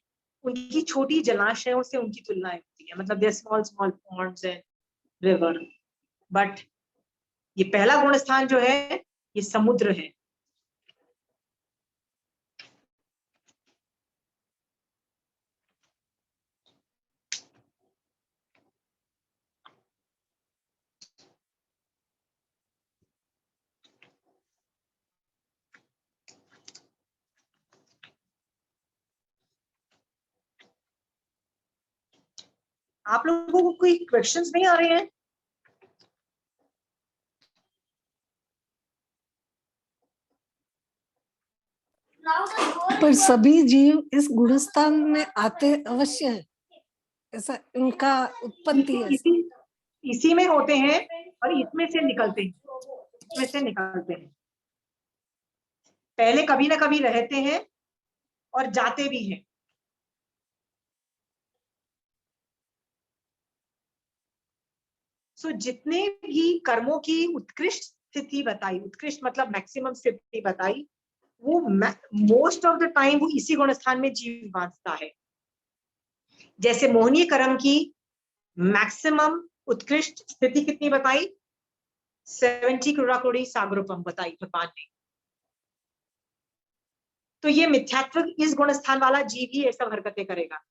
उनकी छोटी जलाशयों से उनकी तुलना होती है, मतलब they small small ponds and river. But ये पहला गुणस्थान जो है, ये समुद्र है। आप लोगों को कोई क्वेश्चंस नहीं आ रहे हैं? पर सभी जीव इस गुणस्थान में आते अवश्य है, ऐसा उनका उत्पत्ति है। इसी में होते हैं और इसमें से निकलते हैं, इसमें से निकलते हैं। पहले कभी ना कभी रहते हैं और जाते भी हैं। सो जितने भी कर्मों की उत्कृष्ट स्थिति बताई, उत्कृष्ट मतलब मैक्सिमम स्थिति बताई, वो मोस्ट ऑफ द टाइम वो इसी गुणस्थान में जीव बांधता है। जैसे मोहनीय कर्म की मैक्सिमम उत्कृष्ट स्थिति कितनी बताई? 70 क्रूराकोड़ी सागरोपम बताई भगवान ने। तो ये मिथ्यात्व इस गुणस्थान वाला जीव ही ये सब हरकतें करेगा,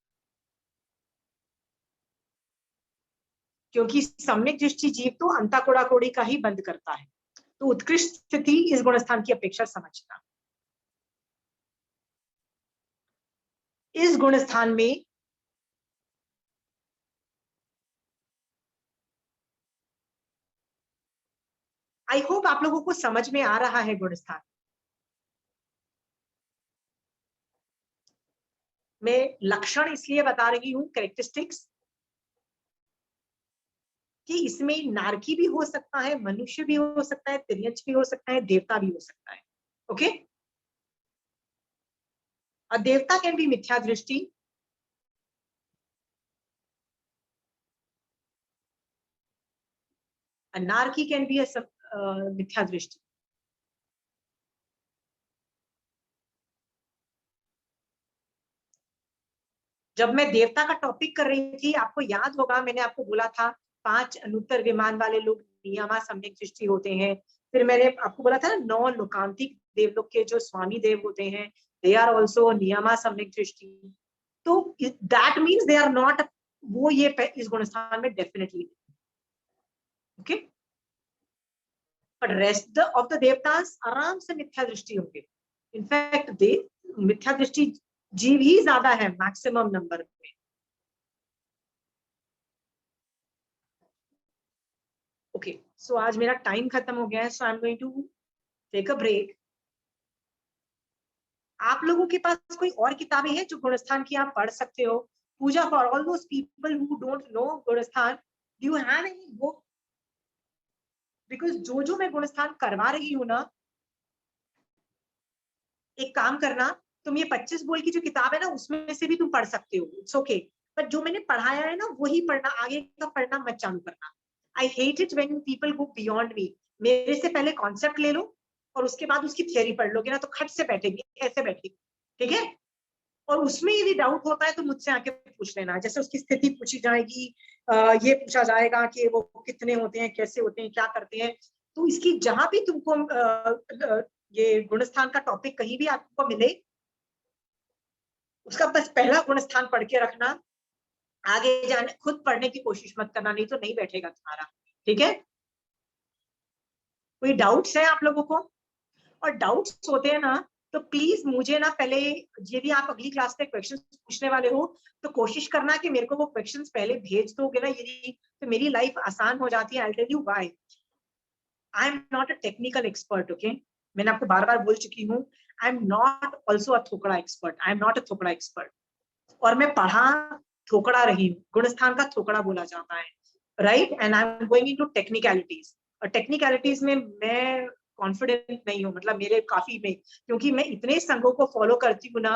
क्योंकि सम्यक दृष्टि जीव तो अंताकुड़ाकोड़ी का ही बंद करता है। तो उत्कृष्ट स्थिति इस गुणस्थान की अपेक्षा समझना। इस गुणस्थान में आई होप आप लोगों को समझ में आ रहा है गुणस्थान। मैं लक्षण इसलिए बता रही हूं, कैरेक्टरिस्टिक्स, कि इसमें नारकी भी हो सकता है, मनुष्य भी हो सकता है, तिर्यंच भी हो सकता है, देवता भी हो सकता है। ओके, अ देवता कैन बी मिथ्या दृष्टि, अ नारकी कैन बी अ मिथ्या दृष्टि। जब मैं देवता का टॉपिक कर रही थी, आपको याद होगा मैंने आपको बोला था 5 अनुत्तर विमान वाले लोग नियमा सम्यक दृष्टि होते हैं। फिर मैंने आपको बोला था ना 9 लोकांतिक देवलोक के जो स्वामी देव होते हैं, दे आर ऑल्सो नियमा सम्यक दृष्टि। तो that means they are not, वो ये इस गुणस्थान में definitely. Okay, but rest of the देवतास आराम से मिथ्या दृष्टि होंगे। इनफैक्ट दे मिथ्या दृष्टि जीव ही ज्यादा है मैक्सिमम नंबर में। ओके, सो आज मेरा टाइम खत्म हो गया है, so I am going to take a break. आप लोगों के पास कोई और किताबें हैं जो गुणस्थान की आप पढ़ सकते हो? Pooja, for all those people who don't know Gurasthan, do you have any book? Because जो मैं गुणस्थान करवा रही हूँ ना, एक काम करना, तुम ये 25 बोल की जो किताब है ना, उसमें से भी तुम पढ़ सकते हो, इट्स ओके, पर जो मैंने पढ़ाया है ना वही पढ़ना, आगे का पढ़ना मत चालू करना। I hate it when people go beyond me. मेरे से पहले कॉन्सेप्ट ले लो और उसके बाद उसकी थियरी पढ़ लोगे ना तो खट से बैठेगी, ऐसे बैठेगी, ठीक है? और उसमें यदि डाउट होता है तो मुझसे आके पूछ लेना, जैसे उसकी स्थिति पूछी जाएगी, ये पूछा जाएगा कि वो कितने होते हैं, कैसे होते हैं, क्या करते हैं। तो इसकी जहां भी तुमको ये गुणस्थान का टॉपिक कहीं भी आपको मिले, उसका बस पहला गुणस्थान पढ़ के रखना, आगे जाने खुद पढ़ने की कोशिश मत करना, नहीं तो नहीं बैठेगा तुम्हारा, ठीक है? कोई डाउट्स है आप लोगों को? और डाउट्स होते हैं ना तो प्लीज मुझे ना पहले, यदि आप अगली क्लास में क्वेश्चंस पूछने वाले हो तो कोशिश करना कि मेरे को वो क्वेश्चंस पहले भेज दोगे ना, यदि तो मेरी लाइफ आसान हो जाती है। I tell you why. I am not a technical expert, okay? मैंने आपको बार बार बोल चुकी हूँ, I am not also a थोकड़ा expert, I am not a थोकड़ा एक्सपर्ट। और मैं पढ़ा थोकड़ा रही हूँ, गुणस्थान का थोकड़ा बोला जाता है, right? And I am going into technicalities, और टेक्निकलिटीज में मैं कॉन्फिडेंट नहीं हूँ, मतलब मेरे काफी में, क्योंकि मैं इतने संघों को फॉलो करती हूँ ना,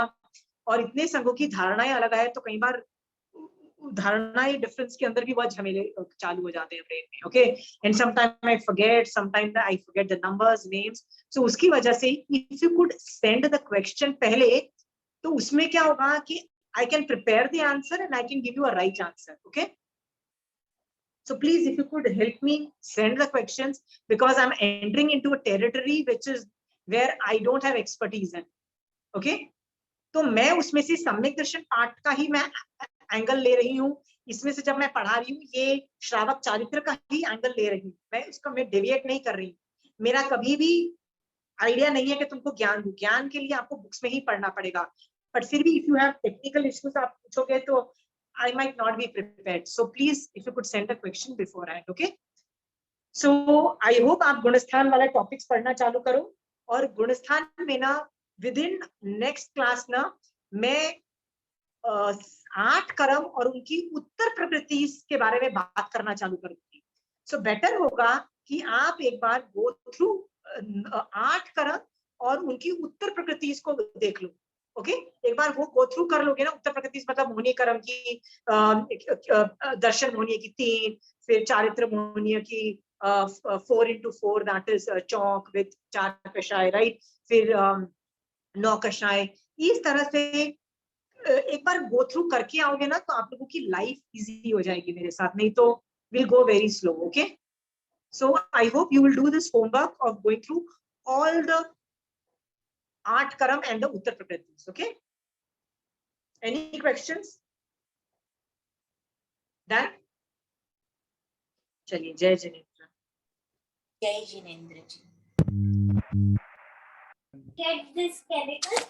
और इतने संघों की धारणाएं अलग है, तो कई बार धारणाएं डिफरेंस के अंदर भी बहुत झमेले चालू हो जाते हैं ब्रेन में, okay? And sometime I forget, sometime I forget the numbers, names, so उसकी वजह से if you could send the question पहले, तो उसमें क्या होगा कि I can prepare the answer and I can give you a right answer, okay? So please, if you could help me send the questions, because I'm entering into a territory which is where I don't have expertise in, okay? तो मैं उसमें से सम्यक दर्शन पाठ का ही मैं angle ले रही हूँ, इसमें से जब मैं पढ़ा रही हूँ ये श्रावक चारित्र का ही एंगल ले रही हूँ, मैं उसका मैं डेविएट नहीं कर रही हूँ। मेरा कभी भी आइडिया नहीं है कि तुमको ज्ञान दूं, ज्ञान के लिए आपको बुक्स में ही पढ़ना पड़ेगा, but फिर भी if you have technical issues आप पूछोगे तो I might not be prepared, so please if you could send a question beforehand, okay? So I hope आप गुणस्थान वाला टॉपिक्स पढ़ना चालू करो, और गुणस्थान में ना विद इन नेक्स्ट क्लास ना मैं 8 कर्म और उनकी उत्तर प्रकृति के बारे में बात करना चालू करूंगी। सो बेटर होगा कि आप एक बार गो थ्रू 8 कर्म और उनकी उत्तर प्रकृति को देख लो, ओके? एक बार वो गो थ्रू कर लोगे ना, उत्तर प्रकृति मतलब मोहनीय कर्म की, दर्शन मोहनीय की 3, फिर चारित्र मोहनीय की 4x4, that is Chowk with 4 कषाय, राइट? फिर 9 कषाय, इस तरह से एक बार गो थ्रू करके आओगे ना तो आप लोगों की लाइफ इजी हो जाएगी मेरे साथ, नहीं तो will go very slow, okay? So I hope you will do this homework of going through all the 8 कर्म and the उत्तर प्रकृति, okay? Any questions? Done? चलिए, जय जिनेंद्र। जय जिनेंद्र जी। Get this chemical